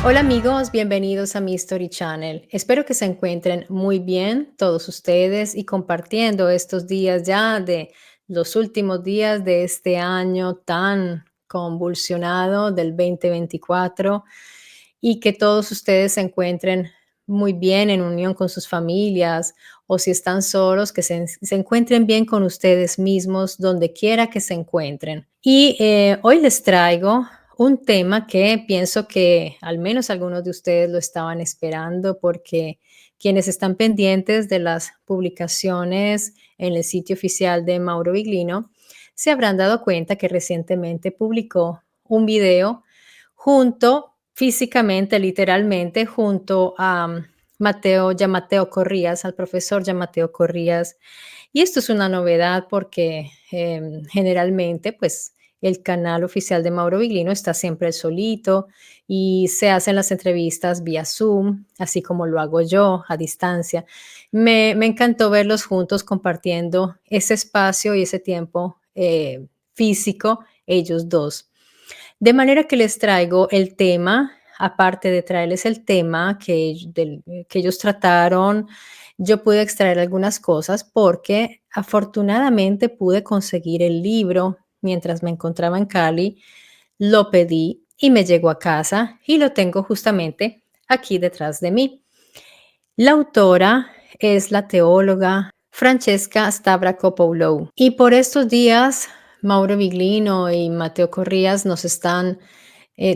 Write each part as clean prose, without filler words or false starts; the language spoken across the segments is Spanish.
Hola amigos, bienvenidos a mi Story Channel. Espero que se encuentren muy bien todos ustedes y compartiendo estos días ya de los últimos días de este año tan convulsionado del 2024 y que todos ustedes se encuentren muy bien en unión con sus familias o si están solos, que se encuentren bien con ustedes mismos donde quiera que se encuentren. Y hoy les traigo un tema que pienso que al menos algunos de ustedes lo estaban esperando porque quienes están pendientes de las publicaciones en el sitio oficial de Mauro Viglino se habrán dado cuenta que recientemente publicó un video junto, físicamente, literalmente, junto a Mateo Corrías, al profesor Mateo Corrías. Y esto es una novedad porque generalmente, pues, el canal oficial de Mauro Viglino está siempre solito y se hacen las entrevistas vía Zoom, así como lo hago yo a distancia. Me encantó verlos juntos compartiendo ese espacio y ese tiempo físico, ellos dos. De manera que les traigo el tema, aparte de traerles el tema que ellos trataron, yo pude extraer algunas cosas porque afortunadamente pude conseguir el libro mientras me encontraba en Cali, lo pedí y me llegó a casa y lo tengo justamente aquí detrás de mí. La autora es la teóloga Francesca Stavrakopoulou y por estos días Mauro Viglino y Mateo Corrías nos están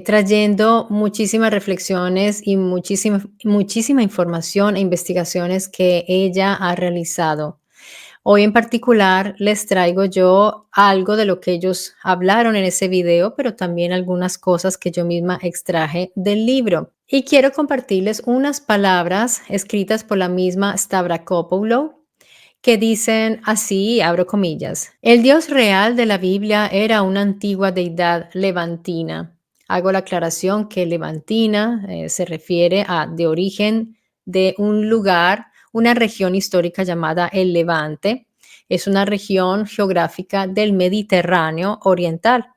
trayendo muchísimas reflexiones y muchísima información e investigaciones que ella ha realizado. Hoy en particular les traigo yo algo de lo que ellos hablaron en ese video, pero también algunas cosas que yo misma extraje del libro. Y quiero compartirles unas palabras escritas por la misma Stavrakopoulou que dicen así, abro comillas: el Dios real de la Biblia era una antigua deidad levantina. Hago la aclaración que levantina se refiere a de origen de un lugar, una región histórica llamada el Levante. Es una región geográfica del Mediterráneo oriental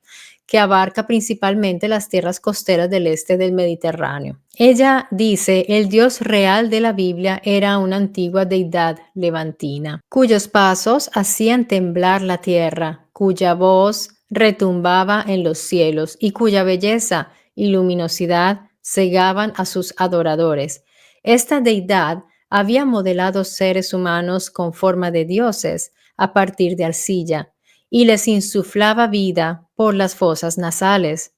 que abarca principalmente las tierras costeras del este del Mediterráneo. Ella dice, el Dios real de la Biblia era una antigua deidad levantina, cuyos pasos hacían temblar la tierra, cuya voz retumbaba en los cielos y cuya belleza y luminosidad cegaban a sus adoradores. Esta deidad había modelado seres humanos con forma de dioses a partir de arcilla y les insuflaba vida por las fosas nasales.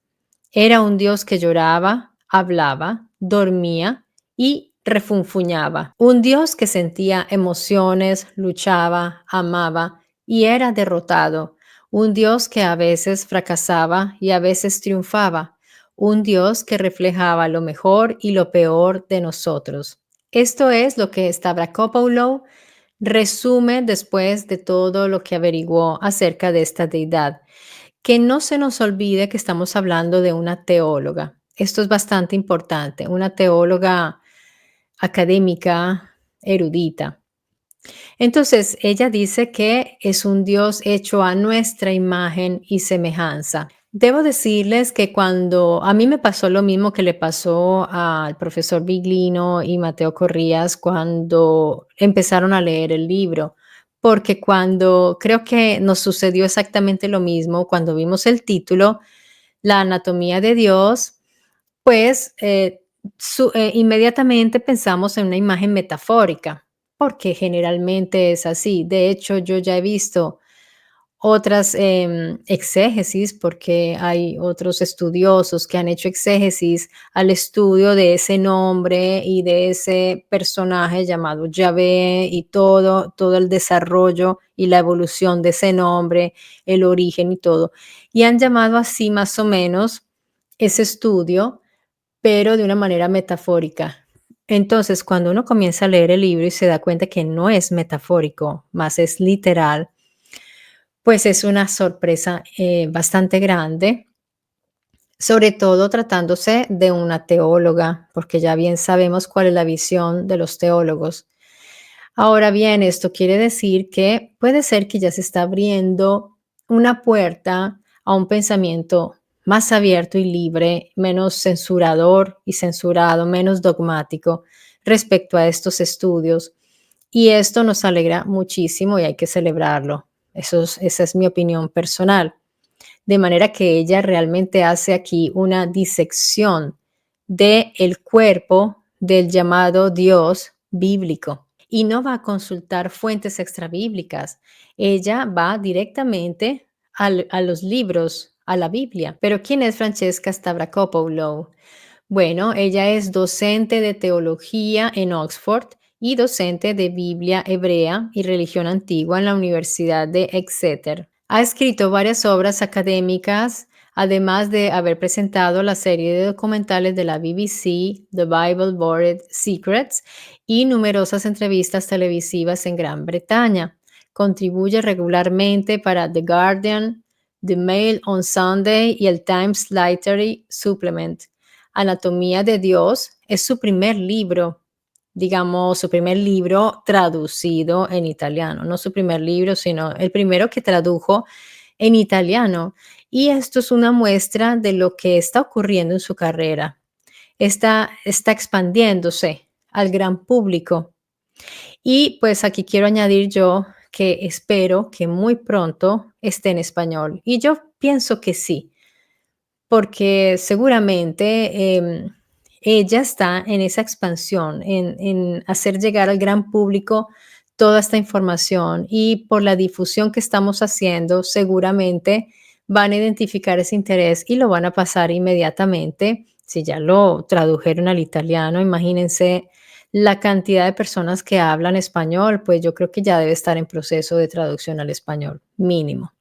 Era un Dios que lloraba, hablaba, dormía y refunfuñaba. Un Dios que sentía emociones, luchaba, amaba y era derrotado. Un Dios que a veces fracasaba y a veces triunfaba. Un Dios que reflejaba lo mejor y lo peor de nosotros. Esto es lo que Stavrakopoulou resume después de todo lo que averiguó acerca de esta deidad. Que no se nos olvide que estamos hablando de una teóloga. Esto es bastante importante, una teóloga académica, erudita. Entonces, ella dice que es un Dios hecho a nuestra imagen y semejanza. Debo decirles que cuando a mí me pasó lo mismo que le pasó al profesor Biglino y Mateo Corrías cuando empezaron a leer el libro, porque cuando creo que nos sucedió exactamente lo mismo cuando vimos el título, La anatomía de Dios, pues inmediatamente pensamos en una imagen metafórica, porque generalmente es así. De hecho, yo ya he visto otras exégesis, porque hay otros estudiosos que han hecho exégesis al estudio de ese nombre y de ese personaje llamado Yahvé y todo el desarrollo y la evolución de ese nombre, el origen y todo. Y han llamado así más o menos ese estudio, pero de una manera metafórica. Entonces, cuando uno comienza a leer el libro y se da cuenta que no es metafórico, más es literal, pues es una sorpresa bastante grande, sobre todo tratándose de una teóloga, porque ya bien sabemos cuál es la visión de los teólogos. Ahora bien, esto quiere decir que puede ser que ya se está abriendo una puerta a un pensamiento más abierto y libre, menos censurador y censurado, menos dogmático respecto a estos estudios. Y esto nos alegra muchísimo y hay que celebrarlo. Esa es mi opinión personal. De manera que ella realmente hace aquí una disección de el cuerpo del llamado Dios bíblico y no va a consultar fuentes extrabíblicas. Ella va directamente a los libros, a la Biblia. Pero ¿quién es Francesca Stavrakopoulou? Bueno, ella es docente de teología en Oxford y docente de Biblia hebrea y religión antigua en la Universidad de Exeter. Ha escrito varias obras académicas, además de haber presentado la serie de documentales de la BBC, The Bible Buried Secrets, y numerosas entrevistas televisivas en Gran Bretaña. Contribuye regularmente para The Guardian, The Mail on Sunday y el Times Literary Supplement. Anatomía de Dios es su primer libro, digamos, su primer libro traducido en italiano, no su primer libro, sino el primero que tradujo en italiano. Y esto es una muestra de lo que está ocurriendo en su carrera. Está expandiéndose al gran público. Y pues aquí quiero añadir yo que espero que muy pronto esté en español. Y yo pienso que sí, porque seguramente ella está en esa expansión, en hacer llegar al gran público toda esta información y por la difusión que estamos haciendo, seguramente van a identificar ese interés y lo van a pasar inmediatamente. Si ya lo tradujeron al italiano, imagínense la cantidad de personas que hablan español, pues yo creo que ya debe estar en proceso de traducción al español, mínimo.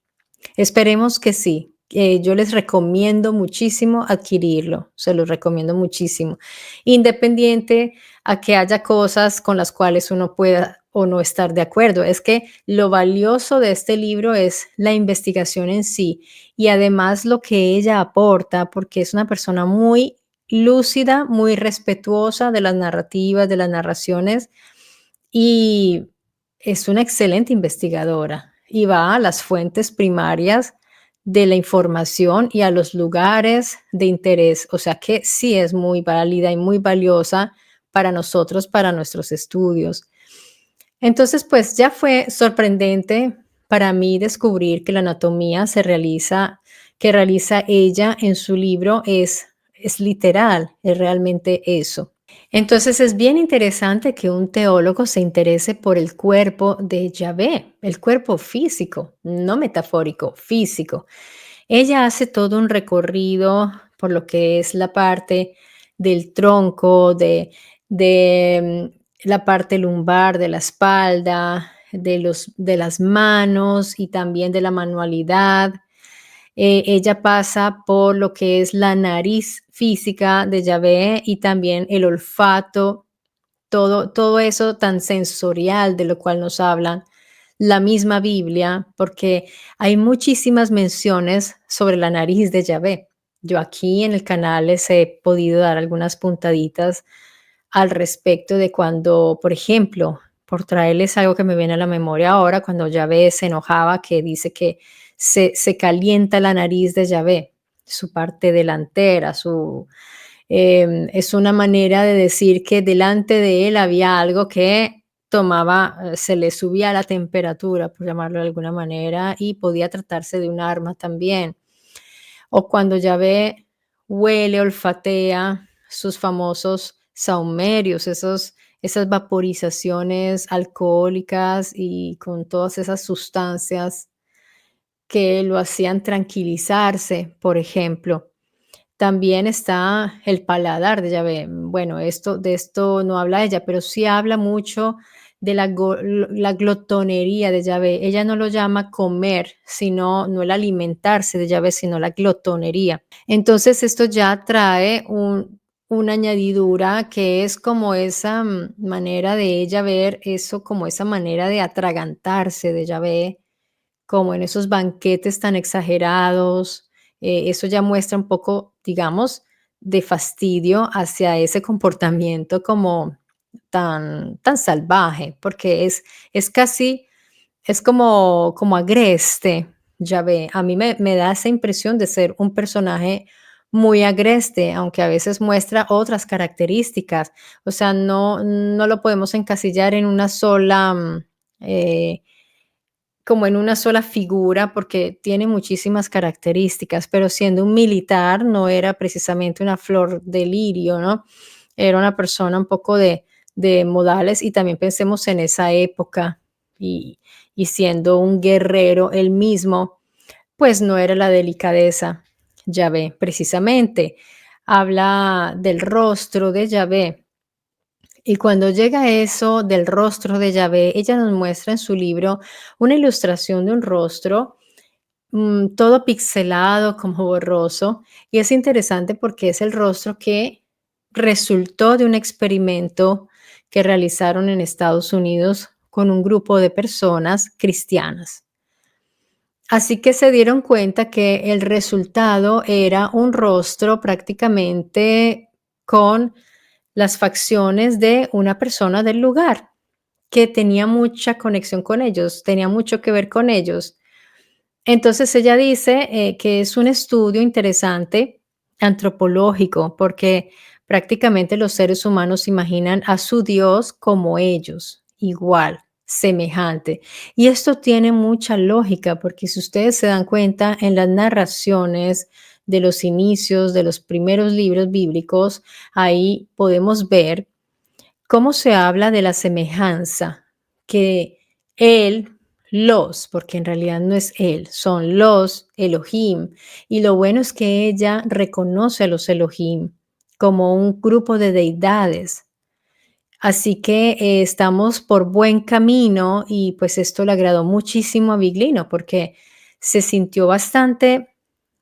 Esperemos que sí. Yo les recomiendo muchísimo adquirirlo, se los recomiendo muchísimo, independiente a que haya cosas con las cuales uno pueda o no estar de acuerdo. Es que lo valioso de este libro es la investigación en sí y además lo que ella aporta, porque es una persona muy lúcida, muy respetuosa de las narrativas, de las narraciones y es una excelente investigadora y va a las fuentes primarias de la información y a los lugares de interés. O sea que sí es muy válida y muy valiosa para nosotros, para nuestros estudios. Entonces, pues ya fue sorprendente para mí descubrir que la anatomía que realiza ella en su libro es literal, es realmente eso. Entonces es bien interesante que un teólogo se interese por el cuerpo de Yahvé, el cuerpo físico, no metafórico, físico. Ella hace todo un recorrido por lo que es la parte del tronco, de la parte lumbar, de la espalda, de las manos y también de la manualidad. Ella pasa por lo que es la nariz física de Yahvé y también el olfato, todo eso tan sensorial de lo cual nos habla la misma Biblia, porque hay muchísimas menciones sobre la nariz de Yahvé. Yo aquí en el canal les he podido dar algunas puntaditas al respecto de cuando, por ejemplo, por traerles algo que me viene a la memoria ahora, cuando Yahvé se enojaba, que dice que se calienta la nariz de Yahvé, su parte delantera, es una manera de decir que delante de él había algo que se le subía la temperatura, por llamarlo de alguna manera, y podía tratarse de un arma también. O cuando Yahvé huele, olfatea sus famosos saumerios, esas vaporizaciones alcohólicas y con todas esas sustancias que lo hacían tranquilizarse, por ejemplo. También está el paladar de Yahvé. Bueno, de esto no habla ella, pero sí habla mucho de la glotonería de Yahvé. Ella no lo llama comer, sino no el alimentarse de Yahvé, sino la glotonería. Entonces, esto ya trae una añadidura que es como esa manera de ella ver eso, como esa manera de atragantarse de Yahvé, como en esos banquetes tan exagerados. Eso ya muestra un poco, digamos, de fastidio hacia ese comportamiento como tan salvaje, porque es casi, es como agreste, Yahvé. A mí me da esa impresión de ser un personaje muy agreste, aunque a veces muestra otras características. O sea, no lo podemos encasillar en una sola, eh, como en una sola figura, porque tiene muchísimas características, pero siendo un militar no era precisamente una flor de lirio, ¿no? Era una persona un poco de modales, y también pensemos en esa época, y, y siendo un guerrero él mismo, pues no era la delicadeza. Yahvé, precisamente, habla del rostro de Yahvé. Y cuando llega eso del rostro de Yahvé, ella nos muestra en su libro una ilustración de un rostro, todo pixelado, como borroso, y es interesante porque es el rostro que resultó de un experimento que realizaron en Estados Unidos con un grupo de personas cristianas. Así que se dieron cuenta que el resultado era un rostro prácticamente con las facciones de una persona del lugar, que tenía mucha conexión con ellos, tenía mucho que ver con ellos. Entonces ella dice que es un estudio interesante, antropológico, porque prácticamente los seres humanos imaginan a su Dios como ellos, igual, semejante. Y esto tiene mucha lógica, porque si ustedes se dan cuenta en las narraciones de los inicios de los primeros libros bíblicos, ahí podemos ver cómo se habla de la semejanza, que él, los, porque en realidad no es él, son los Elohim. Y lo bueno es que ella reconoce a los Elohim como un grupo de deidades. Así que estamos por buen camino, y pues esto le agradó muchísimo a Biglino porque se sintió bastante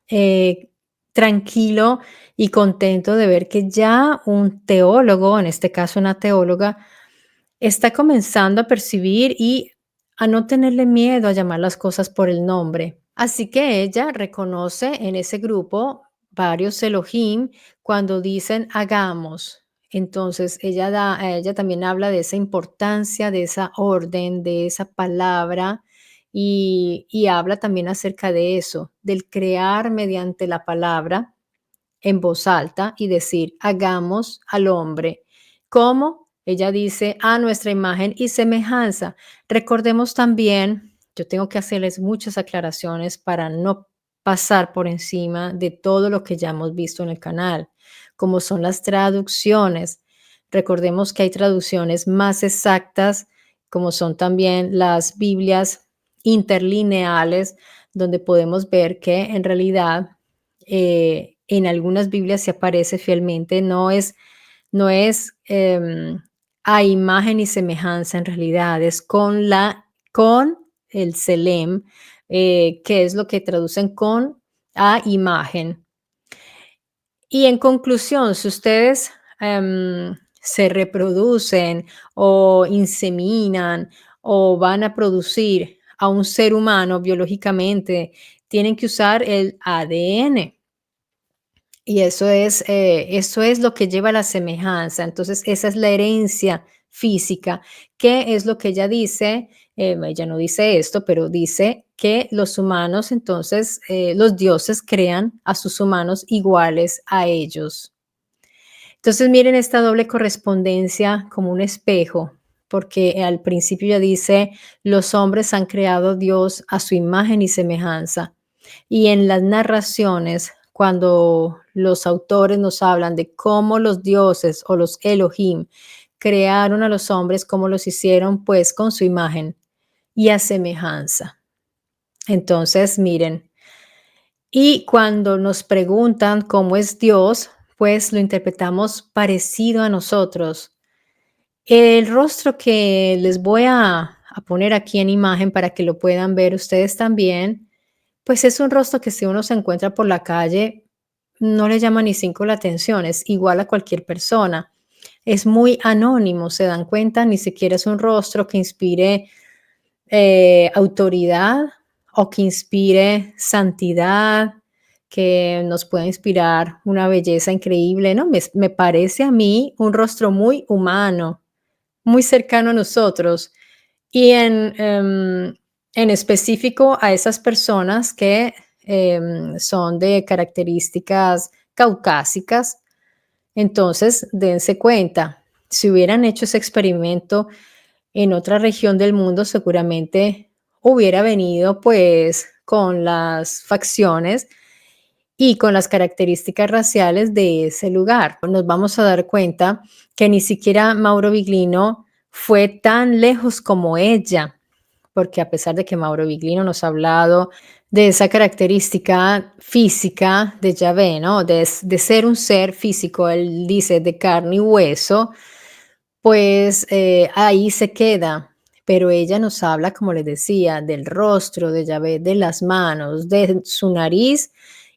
eh, tranquilo y contento de ver que ya un teólogo, en este caso una teóloga, está comenzando a percibir y a no tenerle miedo a llamar las cosas por el nombre. Así que ella reconoce en ese grupo varios Elohim cuando dicen hagamos. Entonces ella también habla de esa importancia, de esa orden, de esa palabra, y habla también acerca de eso, del crear mediante la palabra en voz alta y decir, hagamos al hombre. ¿Cómo? Ella dice, a nuestra imagen y semejanza. Recordemos también, yo tengo que hacerles muchas aclaraciones para no pasar por encima de todo lo que ya hemos visto en el canal, como son las traducciones. Recordemos que hay traducciones más exactas, como son también las Biblias interlineales, donde podemos ver que en realidad en algunas Biblias se aparece fielmente, no es a imagen y semejanza, en realidad es con el selem, que es lo que traducen con a imagen. Y en conclusión, si ustedes se reproducen o inseminan o van a producir a un ser humano biológicamente, tienen que usar el ADN. Y eso es lo que lleva a la semejanza. Entonces, esa es la herencia física. ¿Qué es lo que ella dice? Ella no dice esto, pero dice que los humanos, entonces, los dioses crean a sus humanos iguales a ellos. Entonces, miren esta doble correspondencia como un espejo, porque al principio ya dice, los hombres han creado a Dios a su imagen y semejanza. Y en las narraciones, cuando los autores nos hablan de cómo los dioses o los Elohim crearon a los hombres, cómo los hicieron, pues con su imagen y a semejanza. Entonces, miren, y cuando nos preguntan cómo es Dios, pues lo interpretamos parecido a nosotros. El rostro que les voy a poner aquí en imagen para que lo puedan ver ustedes también, pues es un rostro que si uno se encuentra por la calle, no le llama ni cinco la atención, es igual a cualquier persona. Es muy anónimo, se dan cuenta, ni siquiera es un rostro que inspire autoridad o que inspire santidad, que nos pueda inspirar una belleza increíble, ¿no? Me parece a mí un rostro muy humano, muy cercano a nosotros. Y en específico a esas personas que son de características caucásicas. Entonces, dense cuenta, si hubieran hecho ese experimento en otra región del mundo, seguramente hubiera venido pues con las facciones y con las características raciales de ese lugar. Nos vamos a dar cuenta que ni siquiera Mauro Biglino fue tan lejos como ella, porque a pesar de que Mauro Biglino nos ha hablado de esa característica física de Yahvé, ¿no? De ser un ser físico, él dice de carne y hueso, pues ahí se queda. Pero ella nos habla, como les decía, del rostro de Yahvé, de las manos, de su nariz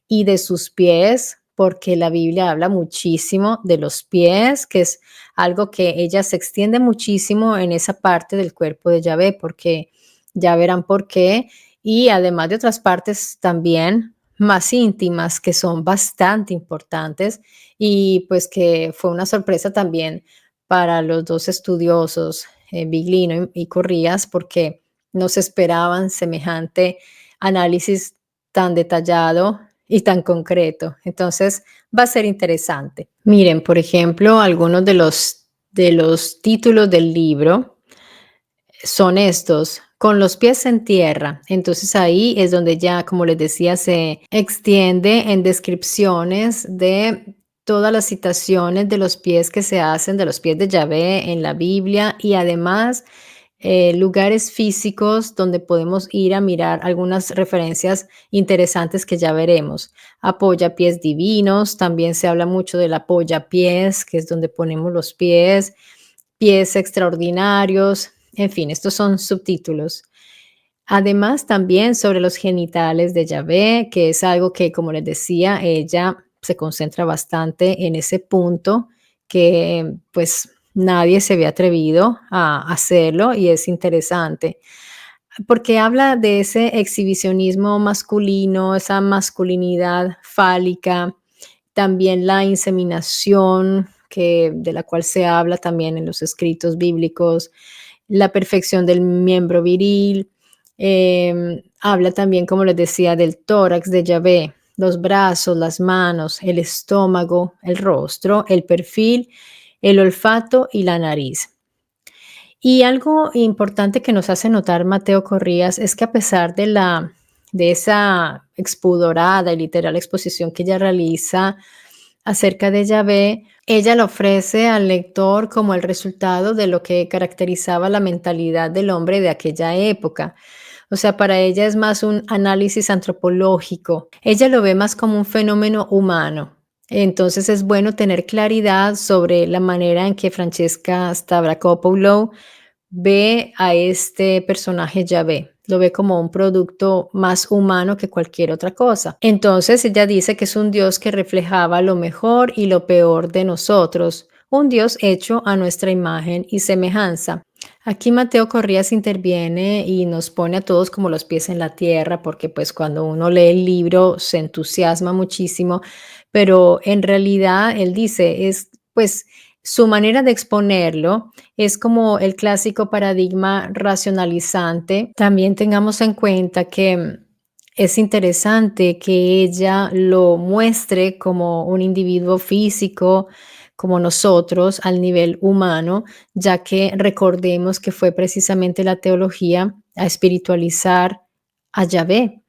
y de sus pies, porque la Biblia habla muchísimo de los pies, que es algo que ella se extiende muchísimo en esa parte del cuerpo de Yahvé, porque ya verán por qué. Y además de otras partes también más íntimas que son bastante importantes y pues que fue una sorpresa también para los dos estudiosos, Biglino y Corrías, porque no se esperaban semejante análisis tan detallado y tan concreto. Entonces, va a ser interesante. Miren, por ejemplo, algunos de los títulos del libro son estos, con los pies en tierra. Entonces ahí es donde ya, como les decía, se extiende en descripciones de todas las citaciones de los pies que se hacen, de los pies de Yahvé en la Biblia y además lugares físicos donde podemos ir a mirar algunas referencias interesantes que ya veremos. Apoyapiés divinos, también se habla mucho del apoyapiés, que es donde ponemos los pies, pies extraordinarios, en fin, estos son subtítulos. Además, también sobre los genitales de Yahvé, que es algo que, como les decía, ella se concentra bastante en ese punto que pues nadie se había atrevido a hacerlo y es interesante porque habla de ese exhibicionismo masculino, esa masculinidad fálica, también la inseminación, que, de la cual se habla también en los escritos bíblicos, la perfección del miembro viril, habla también, como les decía, del tórax de Yahvé, los brazos, las manos, el estómago, el rostro, el perfil, el olfato y la nariz. Y algo importante que nos hace notar Mateo Corrías es que a pesar de esa expudorada y literal exposición que ella realiza acerca de Yahvé, ella lo ofrece al lector como el resultado de lo que caracterizaba la mentalidad del hombre de aquella época. O sea, para ella es más un análisis antropológico. Ella lo ve más como un fenómeno humano. Entonces es bueno tener claridad sobre la manera en que Francesca Stavrakopoulou ve a este personaje Yahvé, lo ve como un producto más humano que cualquier otra cosa. Entonces ella dice que es un Dios que reflejaba lo mejor y lo peor de nosotros, un Dios hecho a nuestra imagen y semejanza. Aquí Mateo Corrías interviene y nos pone a todos como los pies en la tierra, porque pues cuando uno lee el libro se entusiasma muchísimo, pero en realidad él dice, es pues su manera de exponerlo es como el clásico paradigma racionalizante. También tengamos en cuenta que es interesante que ella lo muestre como un individuo físico, como nosotros, al nivel humano, ya que recordemos que fue precisamente la teología a espiritualizar a Yahvé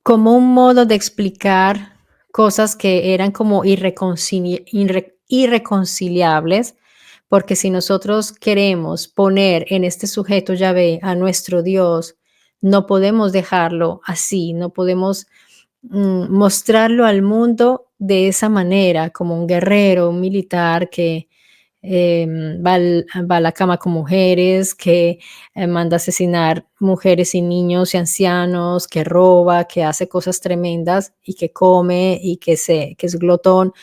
como un modo de explicar cosas que eran como irreconciliables, porque si nosotros queremos poner en este sujeto Yahvé a nuestro Dios, no podemos dejarlo así, no podemos mostrarlo al mundo de esa manera, como un guerrero, un militar que va a la cama con mujeres, que manda asesinar mujeres y niños y ancianos, que roba, que hace cosas tremendas y que come y que es glotón.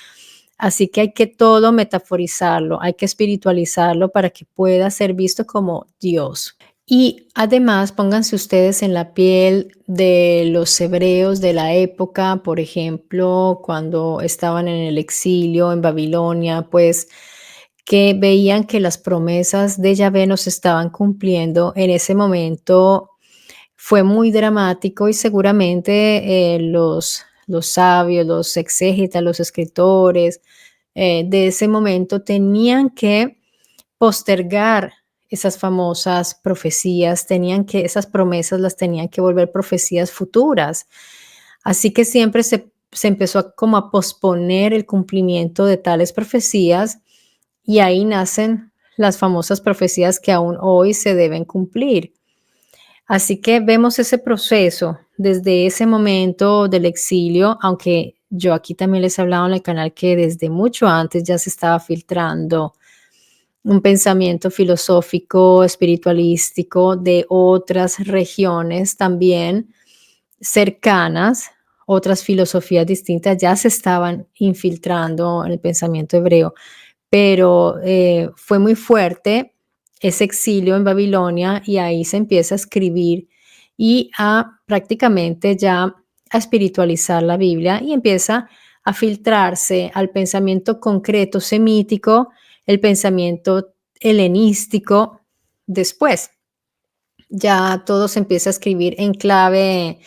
Así que hay que todo metaforizarlo, hay que espiritualizarlo para que pueda ser visto como Dios. Y además, pónganse ustedes en la piel de los hebreos de la época, por ejemplo, cuando estaban en el exilio en Babilonia, pues que veían que las promesas de Yahvé no se estaban cumpliendo en ese momento. fue muy dramático y seguramente los sabios, los exégetas, los escritores de ese momento tenían que postergar esas famosas profecías, tenían que, esas promesas las tenían que volver profecías futuras. Así que siempre se empezó como a posponer el cumplimiento de tales profecías y ahí nacen las famosas profecías que aún hoy se deben cumplir. Así que vemos ese proceso desde ese momento del exilio, aunque yo aquí también les he hablado en el canal que desde mucho antes ya se estaba filtrando un pensamiento filosófico, espiritualístico de otras regiones también cercanas, otras filosofías distintas ya se estaban infiltrando en el pensamiento hebreo, pero fue muy fuerte ese exilio en Babilonia y ahí se empieza a escribir y a prácticamente ya a espiritualizar la Biblia y empieza a filtrarse al pensamiento concreto semítico, el pensamiento helenístico después. Ya todo se empieza a escribir en clave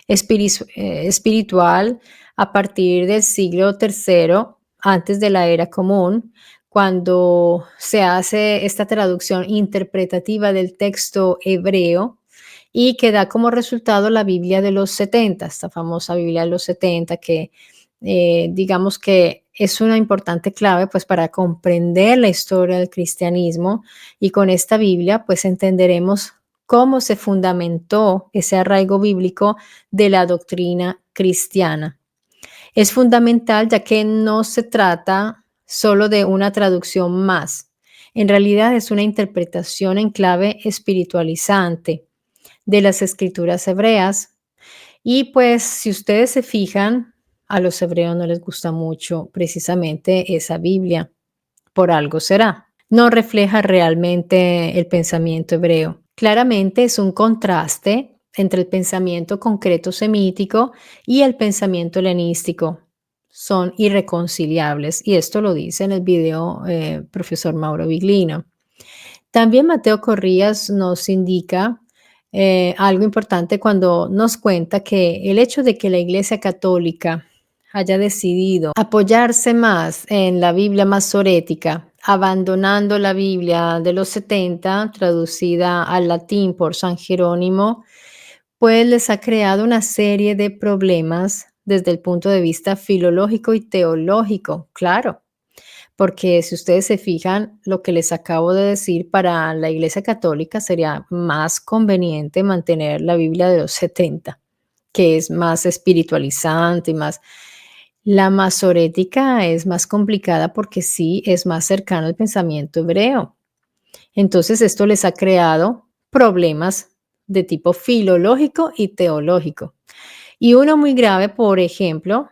espiritual a partir del siglo tercero, antes de la era común, cuando se hace esta traducción interpretativa del texto hebreo y que da como resultado la Biblia de los 70, esta famosa Biblia de los 70 que digamos que es una importante clave pues para comprender la historia del cristianismo y con esta Biblia pues entenderemos cómo se fundamentó ese arraigo bíblico de la doctrina cristiana. Es fundamental ya que no se trata solo de una traducción más. En realidad es una interpretación en clave espiritualizante de las escrituras hebreas. Y pues si ustedes se fijan, a los hebreos no les gusta mucho precisamente esa Biblia. Por algo será. No refleja realmente el pensamiento hebreo. Claramente es un contraste entre el pensamiento concreto semítico y el pensamiento helenístico. Son irreconciliables y esto lo dice en el video profesor Mauro Viglino. También Mateo Corrías nos indica algo importante cuando nos cuenta que el hecho de que la Iglesia Católica haya decidido apoyarse más en la Biblia masorética, abandonando la Biblia de los 70, traducida al latín por San Jerónimo, pues les ha creado una serie de problemas desde el punto de vista filológico y teológico, claro, porque si ustedes se fijan, lo que les acabo de decir, para la Iglesia Católica sería más conveniente mantener la Biblia de los 70, que es más espiritualizante y más. La masorética es más complicada porque sí es más cercana al pensamiento hebreo. Entonces esto les ha creado problemas de tipo filológico y teológico. Y uno muy grave, por ejemplo,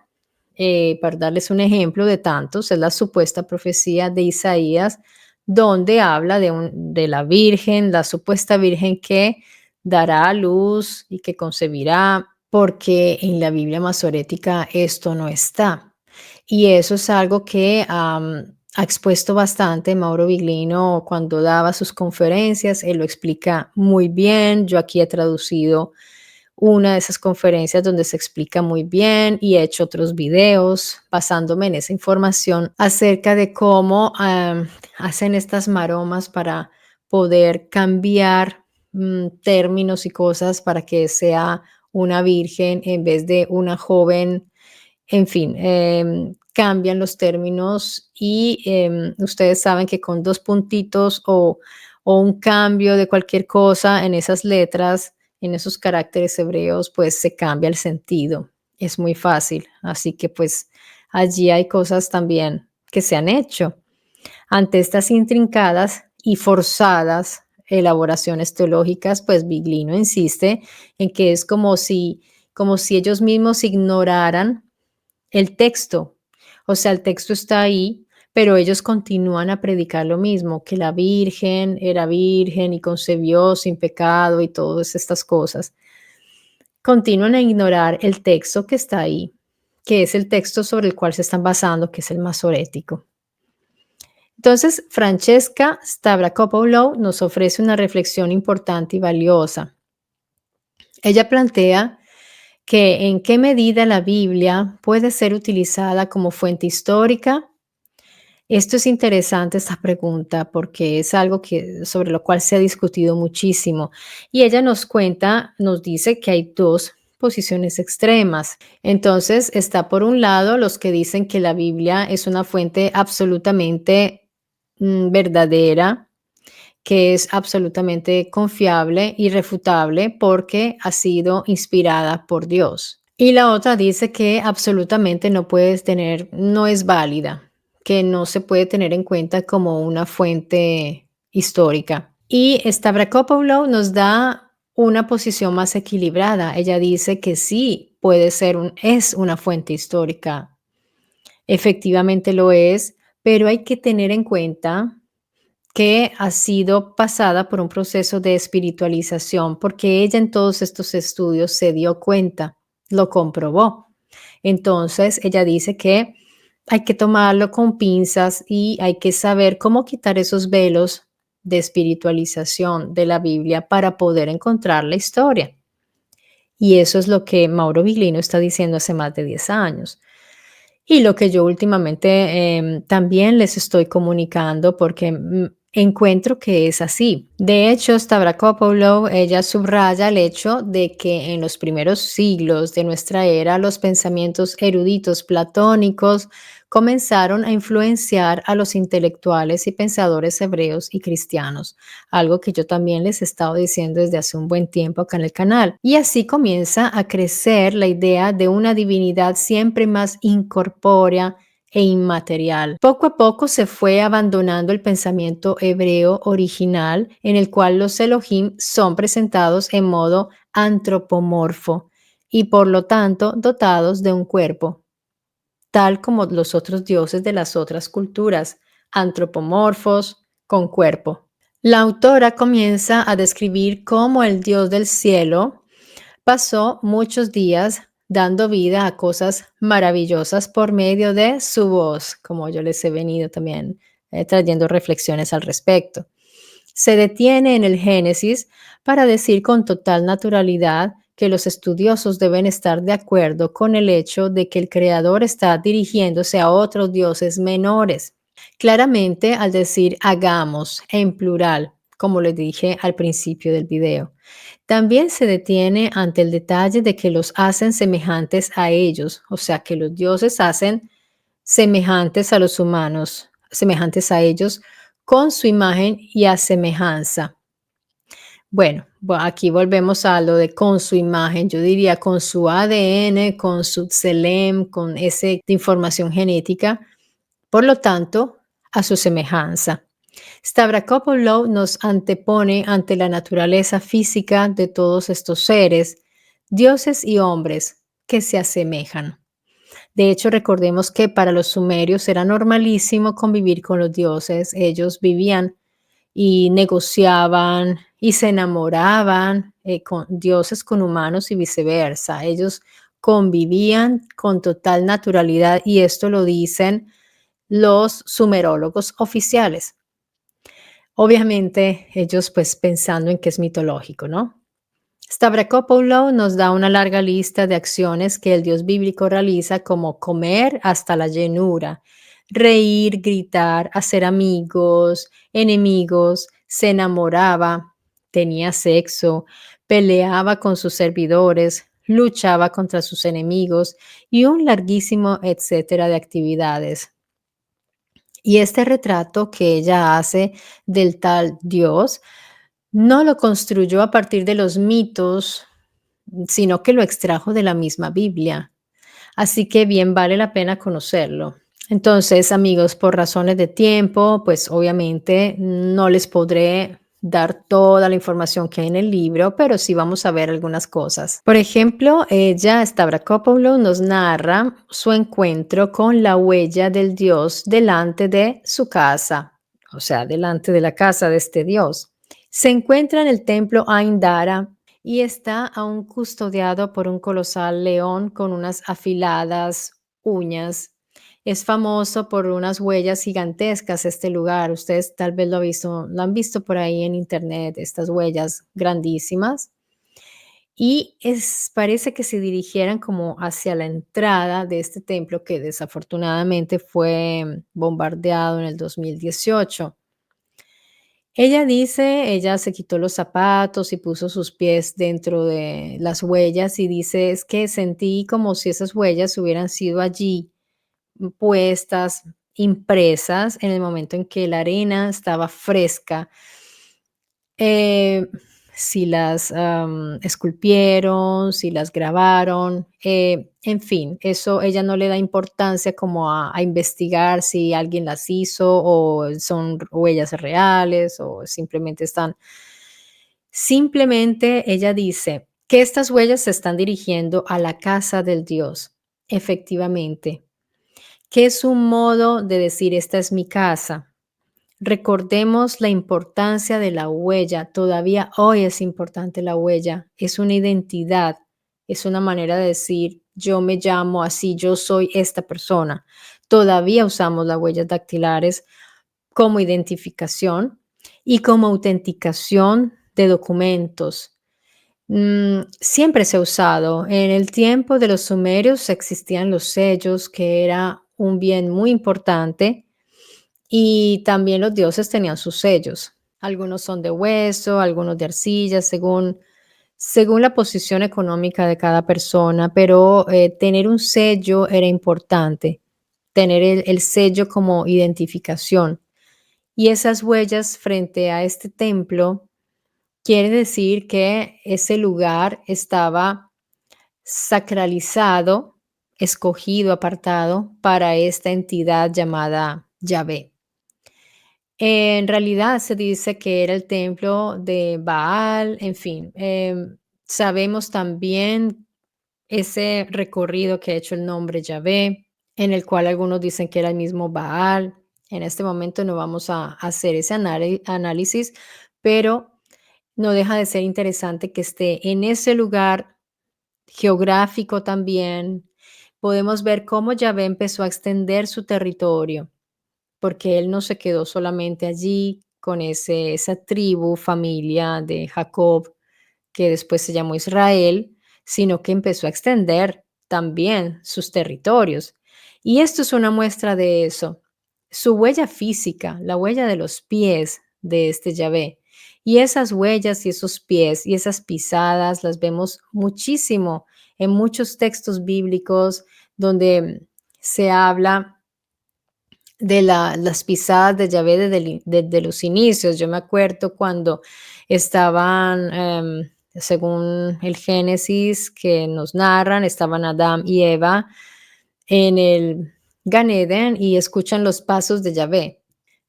para darles un ejemplo de tantos, es la supuesta profecía de Isaías, donde habla de la Virgen, la supuesta Virgen que dará a luz y que concebirá, porque en la Biblia masorética esto no está. Y eso es algo que ha expuesto bastante Mauro Viglino cuando daba sus conferencias, él lo explica muy bien, yo aquí he traducido una de esas conferencias donde se explica muy bien y he hecho otros videos basándome en esa información acerca de cómo hacen estas maromas para poder cambiar términos y cosas para que sea una virgen en vez de una joven. En fin, cambian los términos y ustedes saben que con dos puntitos o un cambio de cualquier cosa en esas letras, en esos caracteres hebreos, pues se cambia el sentido. Es muy fácil. Así que pues allí hay cosas también que se han hecho. Ante estas intrincadas y forzadas elaboraciones teológicas, pues Biglino insiste en que es como si ellos mismos ignoraran el texto. O sea, el texto está ahí, pero ellos continúan a predicar lo mismo, que la Virgen era virgen y concebió sin pecado y todas estas cosas. Continúan a ignorar el texto que está ahí, que es el texto sobre el cual se están basando, que es el masorético. Entonces, Francesca Stavrakopoulos nos ofrece una reflexión importante y valiosa. Ella plantea que en qué medida la Biblia puede ser utilizada como fuente histórica. Esto es interesante, esta pregunta, porque es algo sobre lo cual se ha discutido muchísimo. Y ella nos cuenta, nos dice que hay dos posiciones extremas. Entonces, está por un lado los que dicen que la Biblia es una fuente absolutamente verdadera, que es absolutamente confiable, irrefutable, porque ha sido inspirada por Dios. Y la otra dice que absolutamente no puedes tener, no es válida, que no se puede tener en cuenta como una fuente histórica. Y Stavrakopoulos nos da una posición más equilibrada. Ella dice que sí puede ser es una fuente histórica. Efectivamente lo es, pero hay que tener en cuenta que ha sido pasada por un proceso de espiritualización, porque ella en todos estos estudios se dio cuenta, lo comprobó. Entonces, ella dice que hay que tomarlo con pinzas y hay que saber cómo quitar esos velos de espiritualización de la Biblia para poder encontrar la historia. Y eso es lo que Mauro Viglino está diciendo hace más de 10 años. Y lo que yo últimamente también les estoy comunicando porque encuentro que es así. De hecho, Stavrakopoulos, ella subraya el hecho de que en los primeros siglos de nuestra era los pensamientos eruditos platónicos comenzaron a influenciar a los intelectuales y pensadores hebreos y cristianos, algo que yo también les he estado diciendo desde hace un buen tiempo acá en el canal. Y así comienza a crecer la idea de una divinidad siempre más incorpórea e inmaterial. Poco a poco se fue abandonando el pensamiento hebreo original en el cual los Elohim son presentados en modo antropomorfo y por lo tanto dotados de un cuerpo, tal como los otros dioses de las otras culturas, antropomorfos con cuerpo. La autora comienza a describir cómo el Dios del cielo pasó muchos días dando vida a cosas maravillosas por medio de su voz, como yo les he venido también trayendo reflexiones al respecto. Se detiene en el Génesis para decir con total naturalidad que los estudiosos deben estar de acuerdo con el hecho de que el Creador está dirigiéndose a otros dioses menores. Claramente al decir hagamos en plural, como les dije al principio del video. También se detiene ante el detalle de que los hacen semejantes a ellos, o sea que los dioses hacen semejantes a los humanos, semejantes a ellos, con su imagen y a semejanza. Bueno, aquí volvemos a lo de con su imagen, yo diría con su ADN, con su Tselem, con esa información genética, por lo tanto, a su semejanza. Stavrakopoulos nos antepone ante la naturaleza física de todos estos seres, dioses y hombres que se asemejan. De hecho, recordemos que para los sumerios era normalísimo convivir con los dioses. Ellos vivían y negociaban y se enamoraban con dioses con humanos y viceversa. Ellos convivían con total naturalidad y esto lo dicen los sumerólogos oficiales. Obviamente, ellos pues pensando en que es mitológico, ¿no? Stavrakopoulos nos da una larga lista de acciones que el dios bíblico realiza como comer hasta la llenura, reír, gritar, hacer amigos, enemigos, se enamoraba, tenía sexo, peleaba con sus servidores, luchaba contra sus enemigos y un larguísimo etcétera de actividades. Y este retrato que ella hace del tal Dios no lo construyó a partir de los mitos, sino que lo extrajo de la misma Biblia. Así que bien vale la pena conocerlo. Entonces, amigos, por razones de tiempo, pues obviamente no les podré dar toda la información que hay en el libro, pero sí vamos a ver algunas cosas. Por ejemplo, ella, Stavrakopoulos, nos narra su encuentro con la huella del dios delante de su casa, o sea, delante de la casa de este dios. Se encuentra en el templo Ain Dara y está aún custodiado por un colosal león con unas afiladas uñas. Es famoso por unas huellas gigantescas este lugar. Ustedes tal vez lo han visto por ahí en internet, estas huellas grandísimas. y parece que se dirigieran como hacia la entrada de este templo que desafortunadamente fue bombardeado en el 2018. Ella se quitó los zapatos y puso sus pies dentro de las huellas y dice, es que sentí como si esas huellas hubieran sido allí puestas, impresas en el momento en que la arena estaba fresca. Eh, si las esculpieron, si las grabaron, en fin, eso ella no le da importancia como a investigar si alguien las hizo o son huellas reales o simplemente están. Simplemente ella dice que estas huellas se están dirigiendo a la casa del Dios, efectivamente, que es un modo de decir, esta es mi casa. Recordemos la importancia de la huella. Todavía hoy es importante la huella. Es una identidad, es una manera de decir, yo me llamo así, yo soy esta persona. Todavía usamos las huellas dactilares como identificación y como autenticación de documentos. Siempre se ha usado. En el tiempo de los sumerios existían los sellos, que era un bien muy importante, y también los dioses tenían sus sellos. Algunos son de hueso, algunos de arcilla, según la posición económica de cada persona, pero tener un sello era importante, tener el sello como identificación. Y esas huellas frente a este templo quiere decir que ese lugar estaba sacralizado, escogido, apartado para esta entidad llamada Yahvé. En realidad se dice que era el templo de Baal, en fin, sabemos también ese recorrido que ha hecho el nombre Yahvé, en el cual algunos dicen que era el mismo Baal. En este momento no vamos a hacer ese análisis, pero no deja de ser interesante que esté en ese lugar geográfico también. Podemos ver cómo Yahvé empezó a extender su territorio porque él no se quedó solamente allí con esa tribu, familia de Jacob, que después se llamó Israel, sino que empezó a extender también sus territorios. Y esto es una muestra de eso. Su huella física, la huella de los pies de este Yahvé. Y esas huellas y esos pies y esas pisadas las vemos muchísimo en muchos textos bíblicos donde se habla de las pisadas de Yahvé desde los inicios. Yo me acuerdo cuando estaban, según el Génesis que nos narran, estaban Adán y Eva en el Gan Eden y escuchan los pasos de Yahvé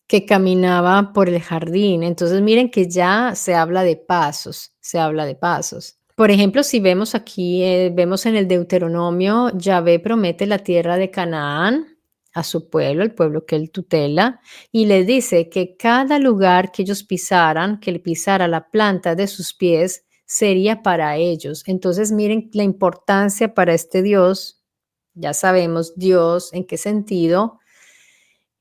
que caminaba por el jardín. Entonces miren que ya se habla de pasos, se habla de pasos. Por ejemplo, si vemos aquí, vemos en el Deuteronomio, Yahvé promete la tierra de Canaán a su pueblo, el pueblo que él tutela, y les dice que cada lugar que ellos pisaran, que le pisara la planta de sus pies, sería para ellos. Entonces miren la importancia para este Dios, ya sabemos Dios en qué sentido,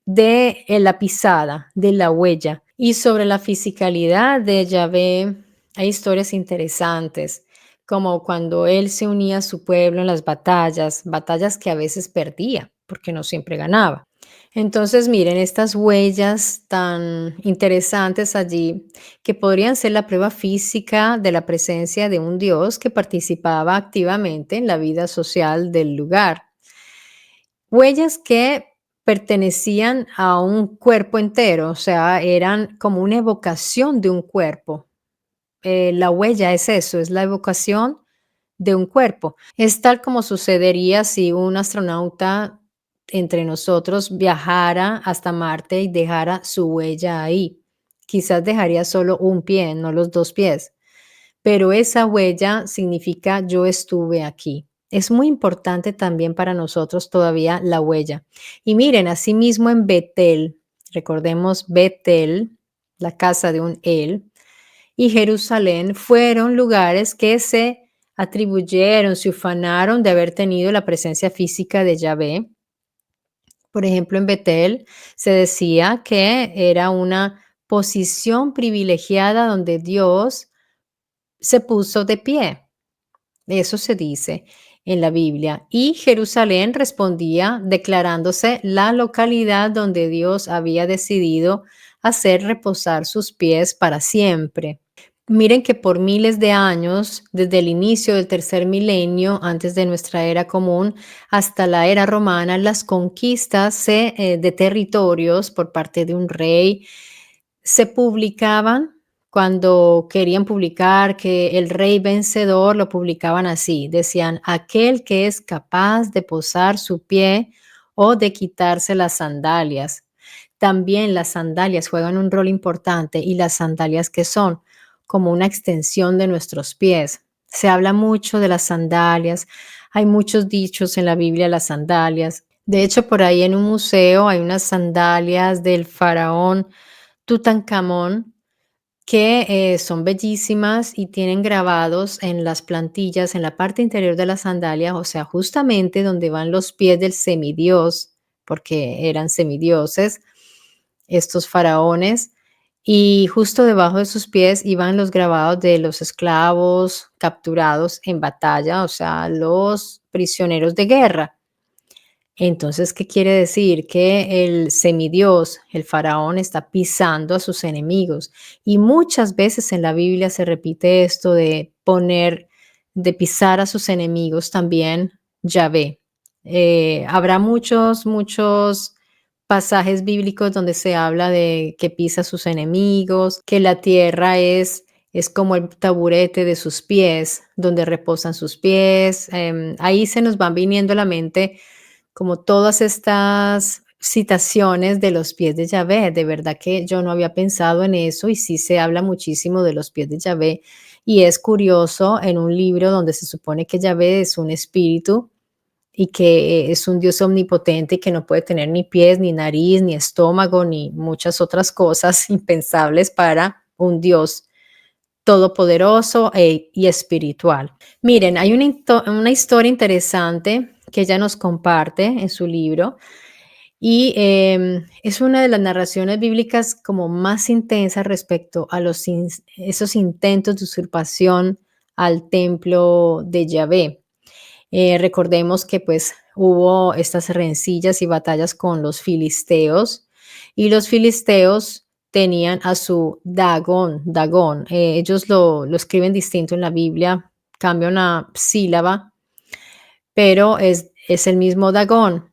de la pisada, de la huella. Y sobre la fisicalidad de Yahvé, hay historias interesantes, como cuando él se unía a su pueblo en las batallas, batallas que a veces perdía, porque no siempre ganaba. Entonces, miren, estas huellas tan interesantes allí, que podrían ser la prueba física de la presencia de un Dios que participaba activamente en la vida social del lugar. Huellas que pertenecían a un cuerpo entero, o sea, eran como una evocación de un cuerpo. La huella es eso, es la evocación de un cuerpo. Es tal como sucedería si un astronauta entre nosotros viajara hasta Marte y dejara su huella ahí. Quizás dejaría solo un pie, no los dos pies, pero esa huella significa yo estuve aquí. Es muy importante también para nosotros todavía la huella. Y miren, asimismo en Betel, recordemos Betel, la casa de un él, y Jerusalén fueron lugares que se atribuyeron, se ufanaron de haber tenido la presencia física de Yahvé. Por ejemplo, en Betel se decía que era una posición privilegiada donde Dios se puso de pie. Eso se dice en la Biblia. Y Jerusalén respondía declarándose la localidad donde Dios había decidido hacer reposar sus pies para siempre. Miren que por miles de años, desde el inicio del tercer milenio, antes de nuestra era común, hasta la era romana, las conquistas de territorios por parte de un rey se publicaban cuando querían publicar que el rey vencedor, lo publicaban así, decían, aquel que es capaz de posar su pie o de quitarse las sandalias. También las sandalias juegan un rol importante y las sandalias que son como una extensión de nuestros pies. Se habla mucho de las sandalias, hay muchos dichos en la Biblia, las sandalias. De hecho, por ahí en un museo hay unas sandalias del faraón Tutankamón que son bellísimas y tienen grabados en las plantillas, en la parte interior de la sandalia, o sea, justamente donde van los pies del semidios, porque eran semidioses, estos faraones, y justo debajo de sus pies iban los grabados de los esclavos capturados en batalla, o sea, los prisioneros de guerra. Entonces, ¿qué quiere decir? Que el semidios, el faraón, está pisando a sus enemigos. Y muchas veces en la Biblia se repite esto de poner, de pisar a sus enemigos también Yahvé. Habrá muchos pasajes bíblicos donde se habla de que pisa a sus enemigos, que la tierra es como el taburete de sus pies, donde reposan sus pies. Ahí se nos van viniendo a la mente como todas estas citaciones de los pies de Yahvé. De verdad que yo no había pensado en eso y sí se habla muchísimo de los pies de Yahvé. Y es curioso en un libro donde se supone que Yahvé es un espíritu y que es un Dios omnipotente y que no puede tener ni pies, ni nariz, ni estómago, ni muchas otras cosas impensables para un Dios todopoderoso y espiritual. Miren, hay una historia interesante que ella nos comparte en su libro y es una de las narraciones bíblicas como más intensas respecto a esos intentos de usurpación al templo de Yahvé. Recordemos que pues hubo estas rencillas y batallas con los filisteos y los filisteos tenían a su Dagón. Ellos lo escriben distinto en la Biblia, cambia una sílaba, pero es el mismo Dagón.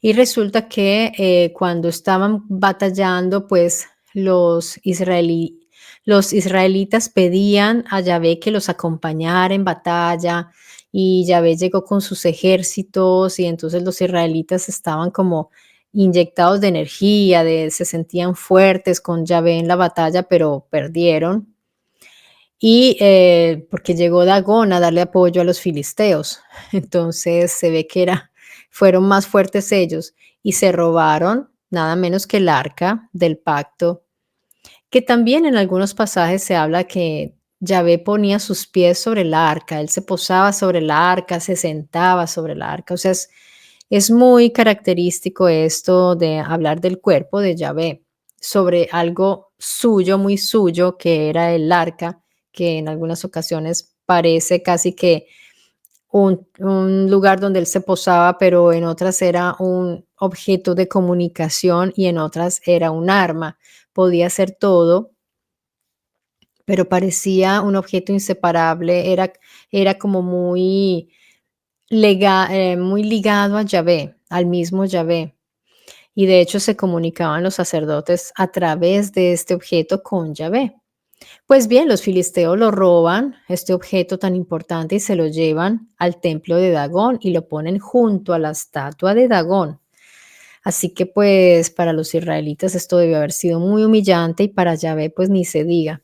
Y resulta que cuando estaban batallando, pues los israelitas pedían a Yahvé que los acompañara en batalla y Yahvé llegó con sus ejércitos y entonces los israelitas estaban como inyectados de energía, se sentían fuertes con Yahvé en la batalla, pero perdieron. Y porque llegó Dagón a darle apoyo a los filisteos. Entonces se ve que fueron más fuertes ellos y se robaron nada menos que el arca del pacto, que también en algunos pasajes se habla que Yahvé ponía sus pies sobre el arca, él se posaba sobre el arca, se sentaba sobre el arca. O sea, es muy característico esto de hablar del cuerpo de Yahvé sobre algo suyo, muy suyo, que era el arca, que en algunas ocasiones parece casi que un lugar donde él se posaba, pero en otras era un objeto de comunicación y en otras era un arma. Podía ser todo, pero parecía un objeto inseparable, era como muy ligado a Yahvé, al mismo Yahvé. Y de hecho se comunicaban los sacerdotes a través de este objeto con Yahvé. Pues bien, los filisteos lo roban, este objeto tan importante, y se lo llevan al templo de Dagón y lo ponen junto a la estatua de Dagón. Así que pues para los israelitas esto debió haber sido muy humillante y para Yahvé pues ni se diga.